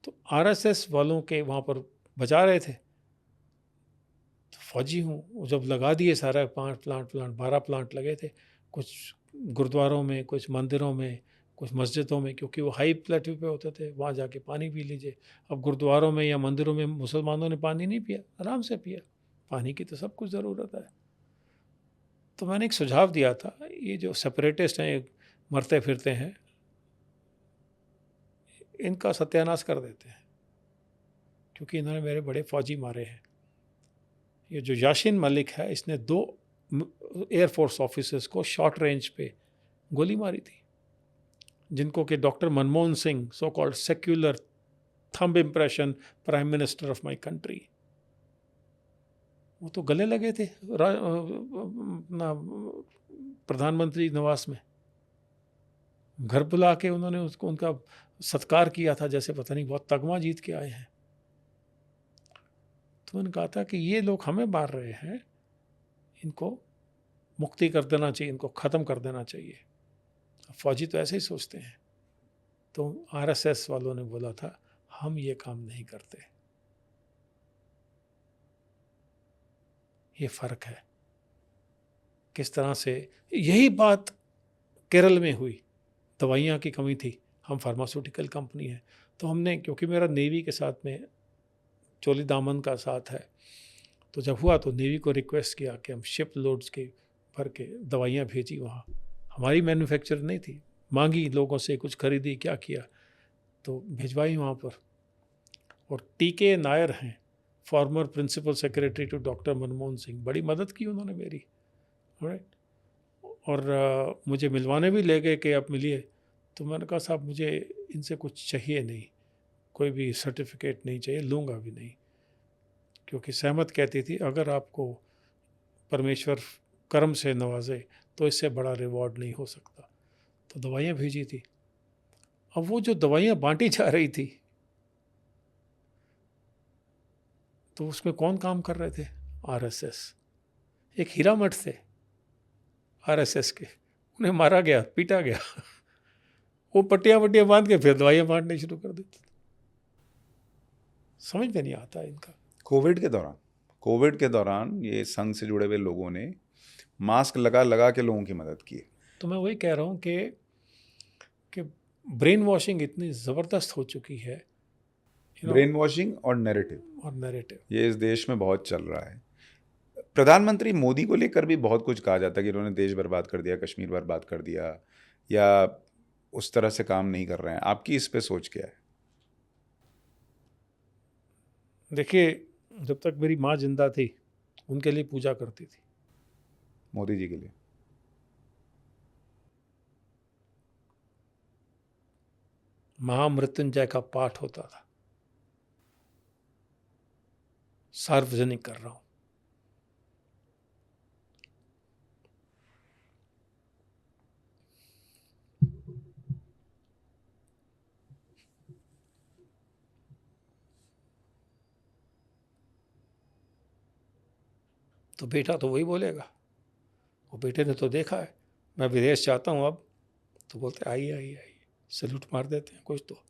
A: तो आरएसएस वालों के वहाँ पर बजा रहे थे, तो फौजी हूँ, वो जब लगा दिए सारा 5 प्लांट 12 प्लांट लगे थे, कुछ गुरुद्वारों में, कुछ मंदिरों में, कुछ मस्जिदों में, क्योंकि वो हाई प्लेट्यू पे होते थे, वहाँ जाके पानी पी लीजिए। अब गुरुद्वारों में या मंदिरों में मुसलमानों ने पानी नहीं पिया, आराम से पिया। पानी की तो सब कुछ ज़रूरत है। तो मैंने एक सुझाव दिया था, ये जो सेपरेटिस्ट हैं, मरते फिरते हैं, इनका सत्यानाश कर देते हैं, क्योंकि इन्होंने मेरे बड़े फौजी मारे हैं। ये जो याशीन मलिक है, इसने 2 एयरफोर्स ऑफिसर्स को शॉर्ट रेंज पे गोली मारी थी, जिनको कि doctor Manmohan Singh, so called secular thumb impression prime minister of my country, वो तो गले लगे थे ना प्रधानमंत्री निवास में। घर बुला के उन्होंने उसको उनका सत्कार किया था, जैसे पता नहीं बहुत तगमा जीत के आए हैं। तो मैंने कहा था कि ये लोग हमें मार रहे हैं, इनको मुक्ति कर देना चाहिए, इनको ख़त्म कर देना चाहिए। फौजी तो ऐसे ही सोचते हैं। तो आरएसएस वालों ने बोला था, हम ये काम नहीं करते। ये फ़र्क है। किस तरह से यही बात केरल में हुई, दवाइयाँ की कमी थी, हम फार्मास्यूटिकल कंपनी है, तो हमने, क्योंकि मेरा नेवी के साथ में चोली दामन का साथ है, तो जब हुआ तो नेवी को रिक्वेस्ट किया कि हम शिप लोड्स के भर के दवाइयाँ भेजी वहाँ। हमारी मैन्युफैक्चर नहीं थी, मांगी लोगों से, कुछ खरीदी, क्या किया, तो भिजवाई वहाँ पर। और टीके नायर हैं, former principal secretary to doctor Manmohan Singh, बड़ी मदद की उन्होंने मेरी। राइट। और मुझे मिलवाने भी ले गए कि आप मिलिए। तो मैंने कहा, साहब मुझे इनसे कुछ चाहिए नहीं, कोई भी सर्टिफिकेट नहीं चाहिए, लूँगा भी नहीं, क्योंकि सहमत कहती थी, अगर आपको परमेश्वर कर्म से नवाजे तो इससे बड़ा रिवॉर्ड नहीं हो सकता। तो दवाइयाँ भेजी थी। अब वो जो दवाइयाँ बांटी जा रही थी, तो उसमें कौन काम कर रहे थे? आरएसएस। एक हीरामठ थे आरएसएस के, उन्हें मारा गया, पीटा गया। वो पट्टियाँ बांध के फिर दवाइयाँ बांटनी शुरू कर देते। समझ में नहीं आता इनका।
B: कोविड के दौरान ये संघ से जुड़े हुए लोगों ने मास्क लगा के लोगों की मदद की।
A: तो मैं वही कह रहा हूँ कि ब्रेन वॉशिंग इतनी ज़बरदस्त हो चुकी है।
B: ब्रेन वॉशिंग और नैरेटिव, ये इस देश में बहुत चल रहा है। प्रधानमंत्री मोदी को लेकर भी बहुत कुछ कहा जाता है कि उन्होंने देश बर्बाद कर दिया, कश्मीर बर्बाद कर दिया, या उस तरह से काम नहीं कर रहे हैं। आपकी इस पे सोच क्या है?
A: देखिए, जब तक मेरी माँ जिंदा थी, उनके लिए पूजा करती थी,
B: मोदी जी के लिए।
A: महामृत्युंजय का पाठ होता था। सार्वजनिक कर रहा हूं। तो बेटा तो वही बोलेगा, वो बेटे ने तो देखा है। मैं विदेश जाता हूँ अब, तो बोलते आइए आइए आइए, सैल्यूट मार देते हैं कुछ तो।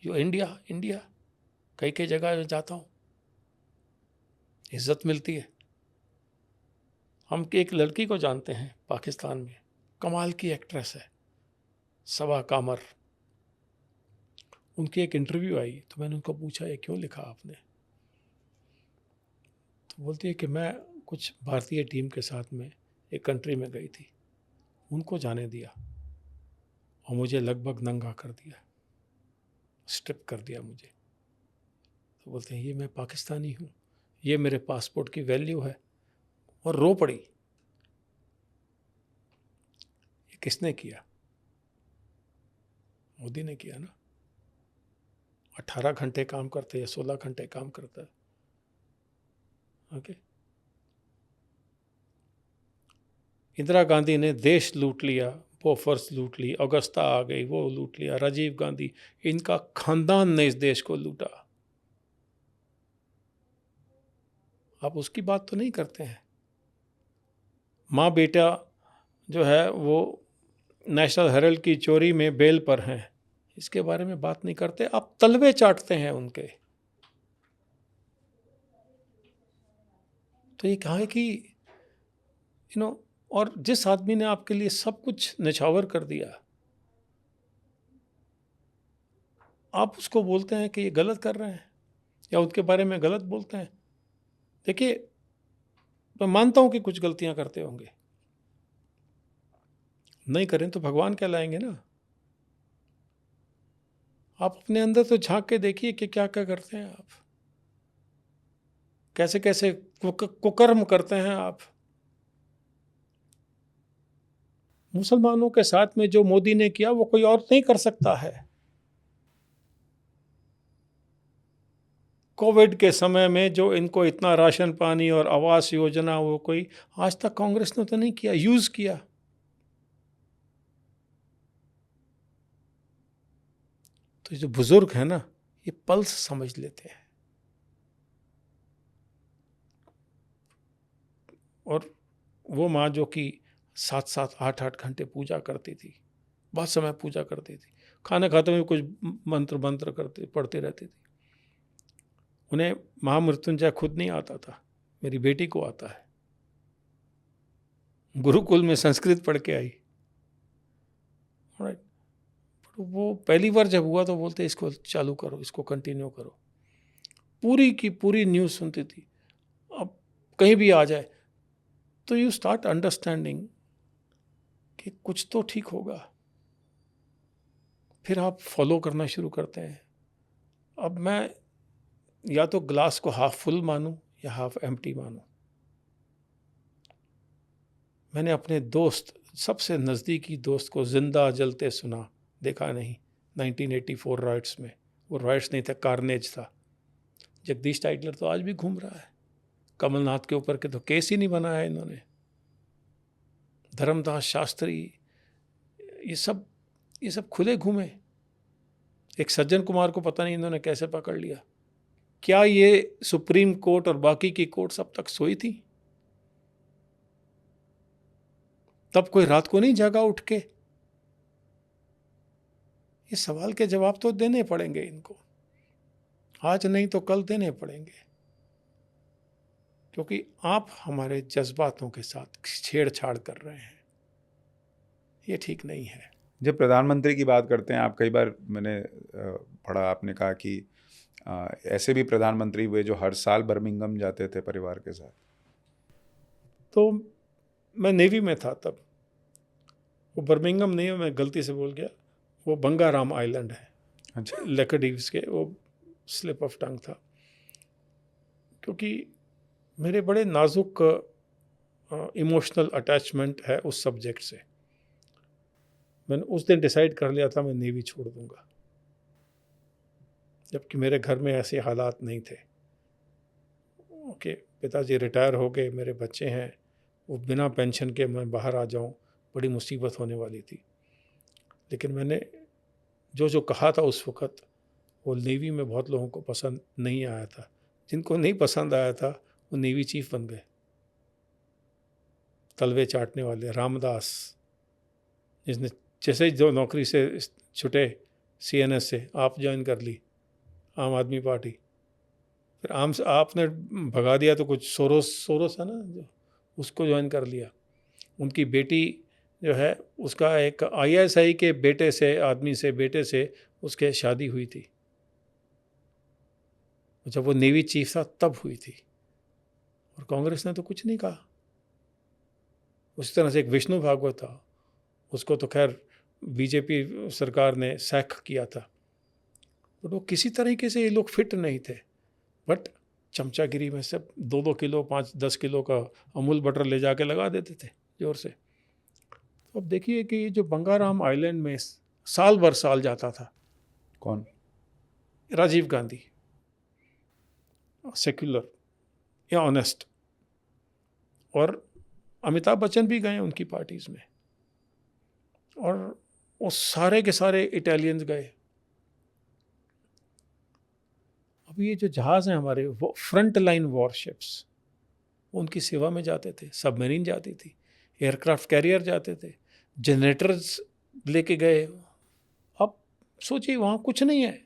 A: यो इंडिया इंडिया, कई कई जगह जाता हूँ, इज्जत मिलती है। हम एक लड़की को जानते हैं पाकिस्तान में, कमाल की एक्ट्रेस है, सबा कामर। उनकी एक इंटरव्यू आई, तो मैंने उनको पूछा, ये क्यों लिखा आपने? तो बोलती है कि मैं कुछ भारतीय टीम के साथ में एक कंट्री में गई थी, उनको जाने दिया और मुझे लगभग नंगा कर दिया, स्ट्रिप कर दिया मुझे। तो बोलते हैं, ये मैं पाकिस्तानी हूँ, ये मेरे पासपोर्ट की वैल्यू है। और रो पड़ी। ये किसने किया? मोदी ने किया ना। 18 घंटे काम करते या 16 घंटे काम करता है। ओके। इंदिरा गांधी ने देश लूट लिया, बोफर्स लूट ली, अगस्ता आ गई, वो लूट लिया, राजीव गांधी, इनका खानदान ने इस देश को लूटा। आप उसकी बात तो नहीं करते हैं। माँ बेटा जो है वो नेशनल हेरल्ड की चोरी में बेल पर हैं, इसके बारे में बात नहीं करते। आप तलवे चाटते हैं उनके। तो ये कहा है कि और जिस आदमी ने आपके लिए सब कुछ निछावर कर दिया, आप उसको बोलते हैं कि ये गलत कर रहे हैं या उनके बारे में गलत बोलते हैं। देखिए, मैं मानता हूं कि कुछ गलतियां करते होंगे, नहीं करें तो भगवान कहलाएंगे ना। आप अपने अंदर तो झांक के देखिए कि क्या क्या करते हैं आप, कैसे कैसे कुकर्म करते हैं आप। मुसलमानों के साथ में जो मोदी ने किया वो कोई और नहीं कर सकता है। कोविड के समय में जो इनको इतना राशन पानी और आवास योजना, वो कोई आज तक कांग्रेस ने तो नहीं किया, यूज किया। तो जो बुजुर्ग है ना, ये पल्स समझ लेते हैं। और वो माँ जो कि 7-7, 8-8 घंटे पूजा करती थी, बहुत समय पूजा करती थी, खाना खाते हुए कुछ मंत्र मंत्र करते पढ़ती रहती थी। उन्हें महामृत्युंजय खुद नहीं आता था, मेरी बेटी को आता है। गुरुकुल में संस्कृत पढ़ के आई। राइट। वो पहली बार जब हुआ तो बोलते इसको चालू करो, इसको कंटिन्यू करो। पूरी की पूरी न्यूज़ सुनती थी। अब कहीं भी आ जाए तो यू स्टार्ट अंडरस्टैंडिंग कि कुछ तो ठीक होगा, फिर आप फॉलो करना शुरू करते हैं। अब मैं या तो ग्लास को हाफ फुल मानूं या हाफ एम्प्टी मानूं। मैंने अपने दोस्त, सबसे नज़दीकी दोस्त को जिंदा जलते सुना, देखा नहीं। 1984 राइट्स में, वो राइट्स नहीं था, कार्नेज था। जगदीश टाइटलर तो आज भी घूम रहा है। कमलनाथ के ऊपर के तो केस ही नहीं बनाया इन्होंने। धर्मदास शास्त्री, ये सब खुले घूमे। एक सज्जन कुमार को पता नहीं इन्होंने कैसे पकड़ लिया। क्या ये सुप्रीम कोर्ट और बाकी की कोर्ट सब तक सोई थी? तब कोई रात को नहीं जागा उठ के? ये सवाल के जवाब तो देने पड़ेंगे इनको, आज नहीं तो कल देने पड़ेंगे, क्योंकि आप हमारे जज्बातों के साथ छेड़छाड़ कर रहे हैं। ये ठीक नहीं है।
B: जब प्रधानमंत्री की बात करते हैं आप, कई बार मैंने पढ़ा, आपने कहा कि ऐसे भी प्रधानमंत्री हुए जो हर साल बर्मिंघम जाते थे परिवार के साथ।
A: तो मैं नेवी में था तब। वो बर्मिंघम नहीं है, मैं गलती से बोल गया, वो बंगाराम आइलैंड है।
B: अच्छा।
A: लेकडीव्स के, वो स्लिप ऑफ टंग था। क्योंकि मेरे बड़े नाजुक इमोशनल अटैचमेंट है उस सब्जेक्ट से। मैंने उस दिन डिसाइड कर लिया था मैं नेवी छोड़ दूंगा, जबकि मेरे घर में ऐसे हालात नहीं थे। ओके, पिताजी रिटायर हो गए, मेरे बच्चे हैं, वो बिना पेंशन के मैं बाहर आ जाऊं, बड़ी मुसीबत होने वाली थी। लेकिन मैंने जो कहा था उस वक़्त, वो नेवी में बहुत लोगों को पसंद नहीं आया था। जिनको नहीं पसंद आया था वो नेवी चीफ बन गए, तलवे चाटने वाले। रामदास, जिसने जैसे ही जो नौकरी से छुटे CNS से, आप ज्वाइन कर ली आम आदमी पार्टी। फिर आपने भगा दिया तो कुछ सोरोस है ना, जो उसको ज्वाइन कर लिया। उनकी बेटी जो है, उसका एक ISI के बेटे से उसके शादी हुई थी। जब वो नेवी चीफ था तब हुई थी, और कांग्रेस ने तो कुछ नहीं कहा। उस तरह से एक विष्णु भागवत था, उसको तो खैर बीजेपी सरकार ने सैक किया था। तो वो किसी तरीके से ये लोग फिट नहीं थे, बट चमचागिरी में सब 2-2 किलो 5-10 किलो का अमूल बटर ले जाके लगा देते थे जोर से। तो अब देखिए कि ये जो बंगाराम आइलैंड में साल भर साल जाता था।
B: कौन?
A: राजीव गांधी, सेक्युलर या ऑनेस्ट, और अमिताभ बच्चन भी गए उनकी पार्टीज में, और वो सारे के सारे इटालियंस गए। अब ये जो जहाज़ हैं हमारे, वो फ्रंट लाइन वॉरशिप्स, उनकी सेवा में जाते थे। सबमरीन जाती थी, एयरक्राफ्ट कैरियर जाते थे, जनरेटर्स लेके गए। अब सोचिए वहाँ कुछ नहीं है,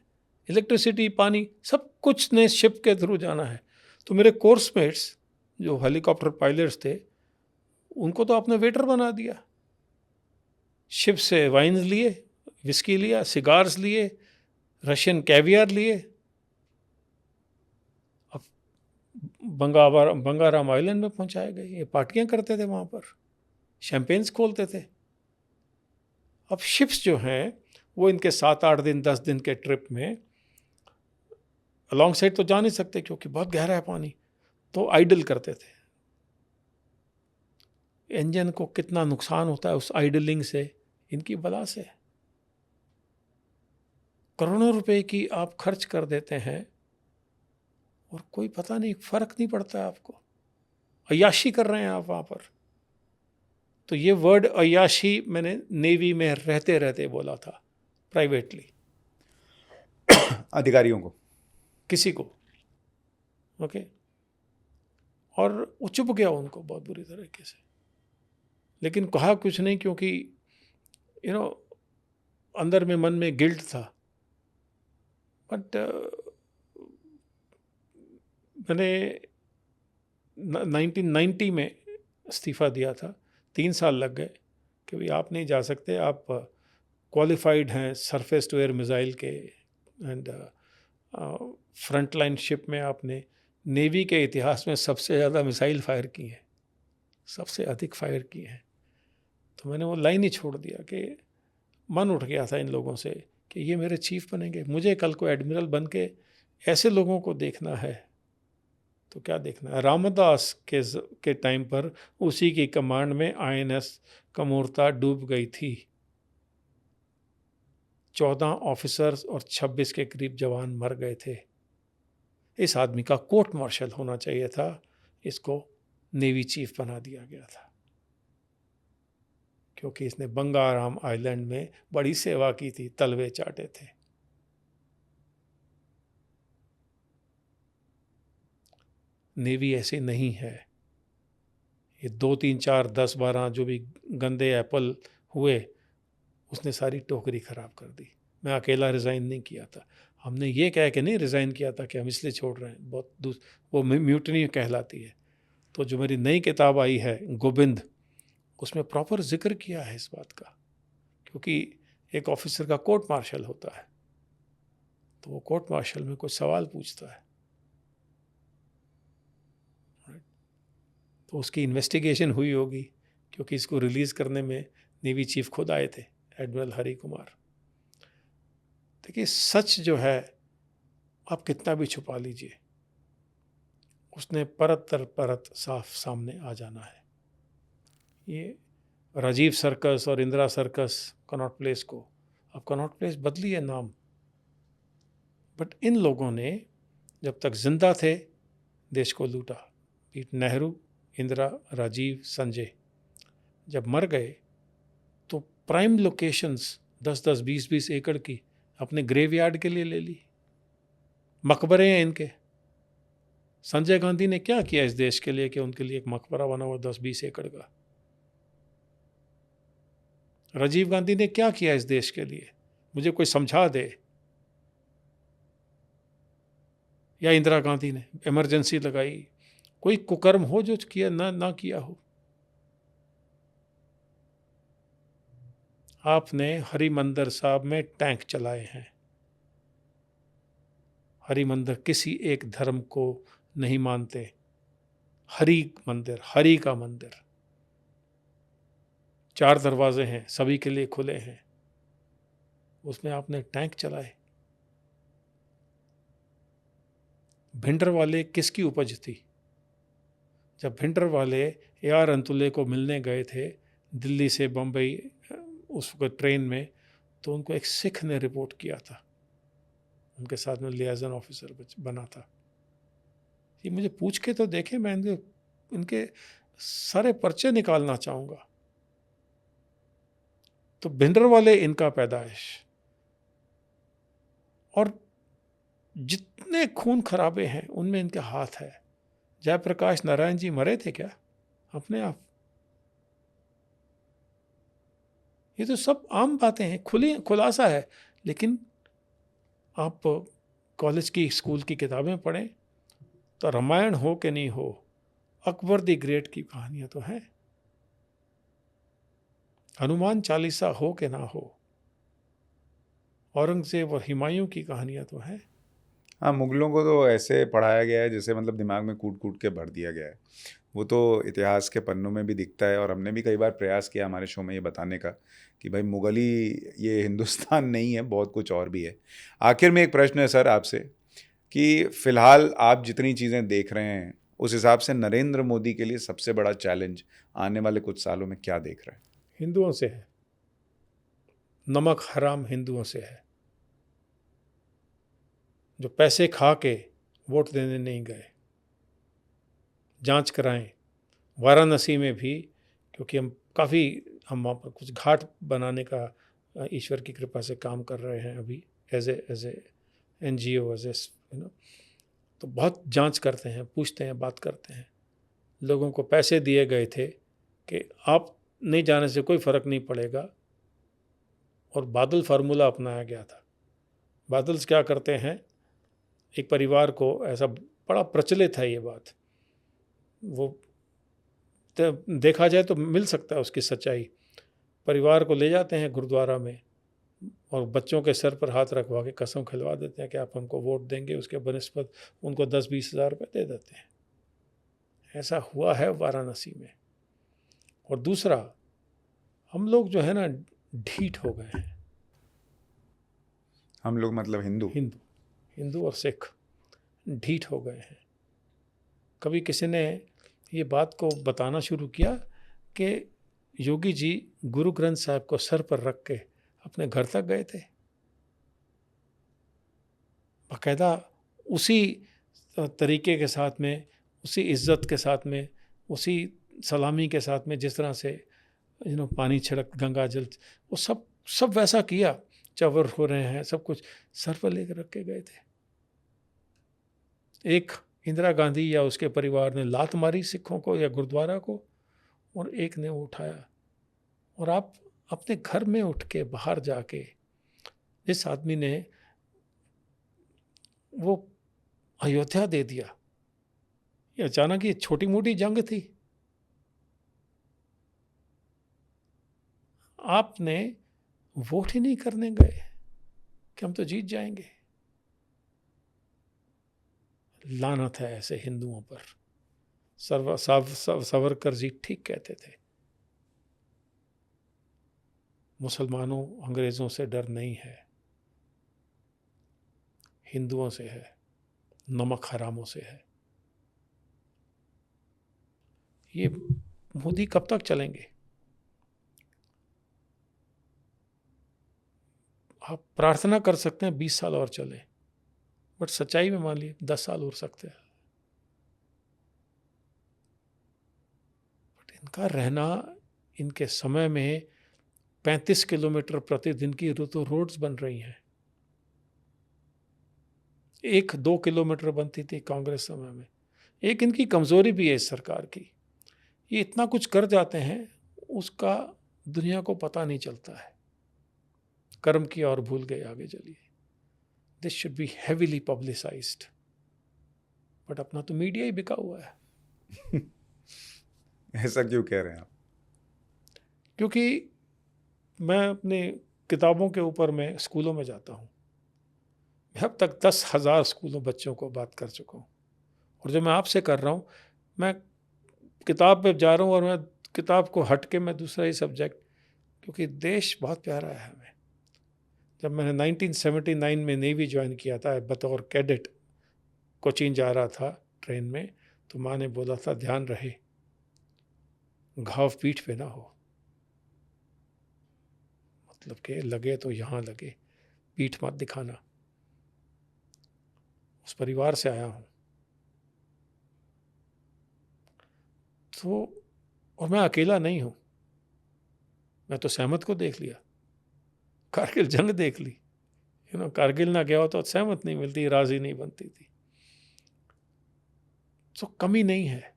A: इलेक्ट्रिसिटी, पानी, सब कुछ ने शिप के थ्रू जाना है। तो मेरे कोर्समेट्स जो हेलीकॉप्टर पायलट्स थे उनको तो आपने वेटर बना दिया। शिप से वाइन्स लिए, विस्की लिया, सिगार्स लिए, रशियन कैवियर लिए। अब बंगाराम आइलैंड में पहुंचाए गए, ये पार्टियां करते थे वहाँ पर, शैंपेन्स खोलते थे। अब शिप्स जो हैं वो इनके 7-8 दिन 10 दिन के ट्रिप में अलॉन्ग साइड तो जा नहीं सकते क्योंकि बहुत गहरा है पानी, तो आइडल करते थे। इंजन को कितना नुकसान होता है उस आइडलिंग से, इनकी बला से। करोड़ों रुपए की आप खर्च कर देते हैं और कोई पता नहीं, फर्क नहीं पड़ता है आपको, अय्याशी कर रहे हैं आप वहाँ पर। तो ये वर्ड अय्याशी मैंने नेवी में रहते रहते बोला था, प्राइवेटली,
B: अधिकारियों को,
A: किसी को, ओके। और वो चुप गया उनको बहुत बुरी तरीके से, लेकिन कहा कुछ नहीं क्योंकि अंदर में मन में गिल्ट था। बट मैंने 1990 में इस्तीफ़ा दिया था, 3 साल लग गए कि भाई आप नहीं जा सकते, आप क्वालिफाइड हैं सरफेस टू एयर मिसाइल के, एंड फ्रंट लाइन शिप में आपने नेवी के इतिहास में सबसे ज़्यादा मिसाइल फायर की हैं, सबसे अधिक फायर की हैं। तो मैंने वो लाइन ही छोड़ दिया कि मन उठ गया था इन लोगों से कि ये मेरे चीफ बनेंगे, मुझे कल को एडमिरल बन के ऐसे लोगों को देखना है। तो क्या देखना है, रामदास के टाइम पर उसी की कमांड में INS कमोरता डूब गई थी, 14 ऑफिसर्स और 26 के करीब जवान मर गए थे। इस आदमी का कोर्ट मार्शल होना चाहिए था, इसको नेवी चीफ बना दिया गया था क्योंकि इसने बंगाराम आइलैंड में बड़ी सेवा की थी, तलवे चाटे थे। नेवी ऐसी नहीं है। ये 2, 3, 4, 10, 12 जो भी गंदे एप्पल हुए, उसने सारी टोकरी खराब कर दी। मैं अकेला रिज़ाइन नहीं किया था, हमने ये कह के नहीं रिज़ाइन किया था कि हम इसलिए छोड़ रहे हैं, बहुत वो म्यूटनी कहलाती है। तो जो मेरी नई किताब आई है गोबिंद, उसमें प्रॉपर जिक्र किया है इस बात का, क्योंकि एक ऑफिसर का कोर्ट मार्शल होता है, तो वो कोर्ट मार्शल में कुछ सवाल पूछता है, तो उसकी इन्वेस्टिगेशन हुई होगी, क्योंकि इसको रिलीज़ करने में नेवी चीफ खुद आए थे, एडमिरल हरि कुमार। देखिए, सच जो है आप कितना भी छुपा लीजिए, उसने परत दर परत साफ सामने आ जाना है। ये राजीव सर्कस और इंदिरा सर्कस, कनॉट प्लेस को, अब कनॉट प्लेस बदली है नाम, बट इन लोगों ने जब तक जिंदा थे देश को लूटा। पीट नेहरू, इंदिरा, राजीव, संजय जब मर गए तो प्राइम लोकेशंस 10-10, 20-20 एकड़ की अपने ग्रेवयार्ड के लिए ले ली, मकबरे हैं इनके। संजय गांधी ने क्या किया इस देश के लिए कि उनके लिए एक मकबरा बना हुआ 10-20 एकड़ का? राजीव गांधी ने क्या किया इस देश के लिए, मुझे कोई समझा दे। या इंदिरा गांधी ने इमरजेंसी लगाई, कोई कुकर्म हो जो किया ना किया हो। आपने हरिमंदिर साहब में टैंक चलाए हैं। हरिमंदिर किसी एक धर्म को नहीं मानते, हरि मंदिर, हरि का मंदिर, 4 दरवाजे हैं, सभी के लिए खुले हैं, उसमें आपने टैंक चलाए। भिंडर वाले किसकी उपज थी? जब भिंडर वाले AR अंतुले को मिलने गए थे दिल्ली से बम्बई उस वक्त ट्रेन में, तो उनको एक सिख ने रिपोर्ट किया था, उनके साथ में लियाजन ऑफिसर बना था। ये मुझे पूछ के तो देखे, मैं इनके सारे पर्चे निकालना चाहूँगा। तो भिंडर वाले इनका पैदाइश, और जितने खून खराबे हैं उनमें इनके हाथ है। जयप्रकाश नारायण जी मरे थे क्या अपने आप? ये तो सब आम बातें हैं, खुलासा है। लेकिन आप कॉलेज की, स्कूल की किताबें पढ़ें तो रामायण हो कि नहीं हो, अकबर द ग्रेट की कहानियां तो हैं, हनुमान चालीसा हो कि ना हो, औरंगजेब और हुमायूं की कहानियां तो हैं।
B: हाँ, मुगलों को तो ऐसे पढ़ाया गया है जैसे मतलब दिमाग में कूट कूट के भर दिया गया है। वो तो इतिहास के पन्नों में भी दिखता है, और हमने भी कई बार प्रयास किया हमारे शो में ये बताने का कि भाई मुगल ही ये हिंदुस्तान नहीं है, बहुत कुछ और भी है। आखिर में एक प्रश्न है सर आपसे कि फ़िलहाल आप जितनी चीज़ें देख रहे हैं, उस हिसाब से नरेंद्र मोदी के लिए सबसे बड़ा चैलेंज आने वाले कुछ सालों में क्या देख रहे हैं?
A: हिंदुओं से है, नमक हराम हिंदुओं से है, जो पैसे खा के वोट देने नहीं गए। जांच कराएं, वाराणसी में भी, क्योंकि हम वहाँ पर कुछ घाट बनाने का ईश्वर की कृपा से काम कर रहे हैं अभी, as a NGO, you know. तो बहुत जांच करते हैं, पूछते हैं, बात करते हैं। लोगों को पैसे दिए गए थे कि आप नहीं जाने से कोई फ़र्क नहीं पड़ेगा, और बादल फार्मूला अपनाया गया था। बादल्स क्या करते हैं, एक परिवार को, ऐसा बड़ा प्रचलित है ये बात, वो देखा जाए तो मिल सकता है उसकी सच्चाई। परिवार को ले जाते हैं गुरुद्वारा में और बच्चों के सर पर हाथ रखवा के कसम खिलवा देते हैं कि आप हमको वोट देंगे, उसके बनस्पत उनको 10-20 हज़ार रुपये दे देते हैं। ऐसा हुआ है वाराणसी में। और दूसरा, हम लोग जो है ना, ढीठ हो गए हैं।
B: हम लोग मतलब हिंदू?
A: हिंदू हिंदू और सिख ढीठ हो गए हैं। कभी किसी ने ये बात को बताना शुरू किया कि योगी जी गुरु ग्रंथ साहब को सर पर रख के अपने घर तक गए थे, बाकायदा उसी तरीके के साथ में, उसी इज्जत के साथ में, उसी सलामी के साथ में, जिस तरह से पानी छिड़क, गंगा जल, वो सब सब वैसा किया। चवर हो रहे हैं, सब कुछ सर पर लेकर रख के गए थे। एक इंदिरा गांधी या उसके परिवार ने लात मारी सिखों को या गुरुद्वारा को, और एक ने उठाया। और आप अपने घर में उठ के बाहर जाके, जिस आदमी ने वो अयोध्या दे दिया, ये अचानक ये छोटी मोटी जंग थी? आपने वोट ही नहीं करने गए कि हम तो जीत जाएंगे। लानत है ऐसे हिंदुओं पर। सावरकर जी ठीक कहते थे, मुसलमानों अंग्रेजों से डर नहीं है, हिंदुओं से है, नमक हरामों से है। ये मोदी कब तक चलेंगे? आप प्रार्थना कर सकते हैं 20 साल और चले, बट सच्चाई में मान लीजिए 10 साल हो सकते हैं। बट इनका रहना, इनके समय में 35 किलोमीटर प्रतिदिन की तो रोड्स बन रही हैं। 1-2 किलोमीटर बनती थी कांग्रेस समय में। एक इनकी कमजोरी भी है इस सरकार की, ये इतना कुछ कर जाते हैं, उसका दुनिया को पता नहीं चलता है। कर्म किया और भूल गए, आगे चलिए। This should be heavily publicised, but अपना तो मीडिया ही बिका हुआ है।
B: ऐसा क्यों कह रहे हैं आप?
A: क्योंकि मैं अपनी किताबों के ऊपर मैं स्कूलों में जाता हूँ। मैं अब तक 10,000 स्कूलों बच्चों को बात कर चुका हूँ, और जो मैं आपसे कर रहा हूँ, मैं किताब पे जा रहा हूँ, और मैं किताब को हट के मैं दूसरा ही सब्जेक्ट, क्योंकि देश बहुत प्यारा है हमें। जब मैंने 1979 में नेवी ज्वाइन किया था, बतौर कैडेट कोचीन जा रहा था ट्रेन में, तो माँ ने बोला था ध्यान रहे घाव पीठ पे ना हो, मतलब कि लगे तो यहाँ लगे, पीठ मत दिखाना। उस परिवार से आया हूँ। तो और मैं अकेला नहीं हूँ, मैं तो सहमत को देख लिया, कारगिल जंग देख ली। कारगिल ना गया हो तो सहमत नहीं मिलती, राजी नहीं बनती थी। तो कमी नहीं है,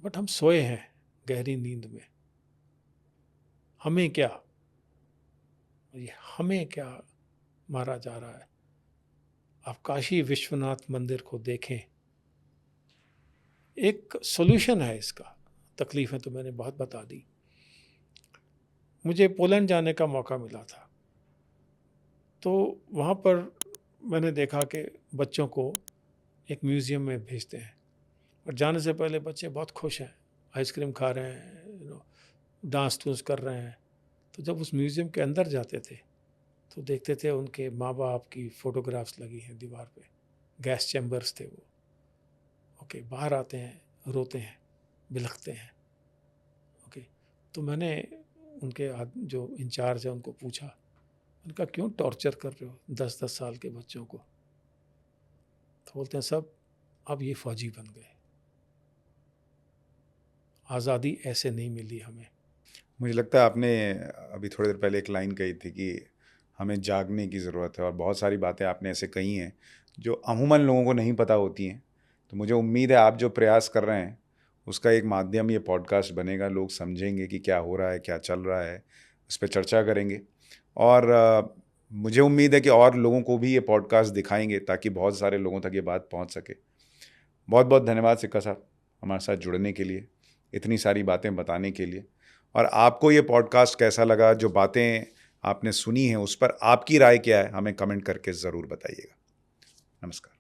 A: बट हम सोए हैं गहरी नींद में। हमें क्या, ये हमें क्या मारा जा रहा है? आप काशी विश्वनाथ मंदिर को देखें, एक सॉल्यूशन है इसका। तकलीफ़ें तो मैंने बहुत बता दी। मुझे पोलैंड जाने का मौका मिला था, तो वहाँ पर मैंने देखा कि बच्चों को एक म्यूज़ियम में भेजते हैं और जाने से पहले बच्चे बहुत खुश हैं, आइसक्रीम खा रहे हैं, डांस टूंस कर रहे हैं। तो जब उस म्यूज़ियम के अंदर जाते थे तो देखते थे उनके माँ बाप की फ़ोटोग्राफ्स लगी हैं दीवार पे, गैस चैम्बर्स थे वो। ओके, बाहर आते हैं, रोते हैं, बिलखते हैं। ओके, तो मैंने उनके जो इंचार्ज है उनको पूछा, उनका क्यों टॉर्चर कर रहे हो 10-10 साल के बच्चों को? तो बोलते हैं सब अब ये फ़ौजी बन गए, आज़ादी ऐसे नहीं मिली हमें।
B: मुझे लगता है आपने अभी थोड़ी देर पहले एक लाइन कही थी कि हमें जागने की ज़रूरत है, और बहुत सारी बातें आपने ऐसे कही हैं जो अमूमन लोगों को नहीं पता होती हैं। तो मुझे उम्मीद है आप जो प्रयास कर रहे हैं उसका एक माध्यम ये पॉडकास्ट बनेगा, लोग समझेंगे कि क्या हो रहा है, क्या चल रहा है, उस पर चर्चा करेंगे। और मुझे उम्मीद है कि और लोगों को भी ये पॉडकास्ट दिखाएंगे ताकि बहुत सारे लोगों तक ये बात पहुंच सके। बहुत बहुत धन्यवाद सिक्का साहब, हमारे साथ जुड़ने के लिए, इतनी सारी बातें बताने के लिए। और आपको ये पॉडकास्ट कैसा लगा, जो बातें आपने सुनी हैं उस पर आपकी राय क्या है, हमें कमेंट करके ज़रूर बताइएगा। नमस्कार।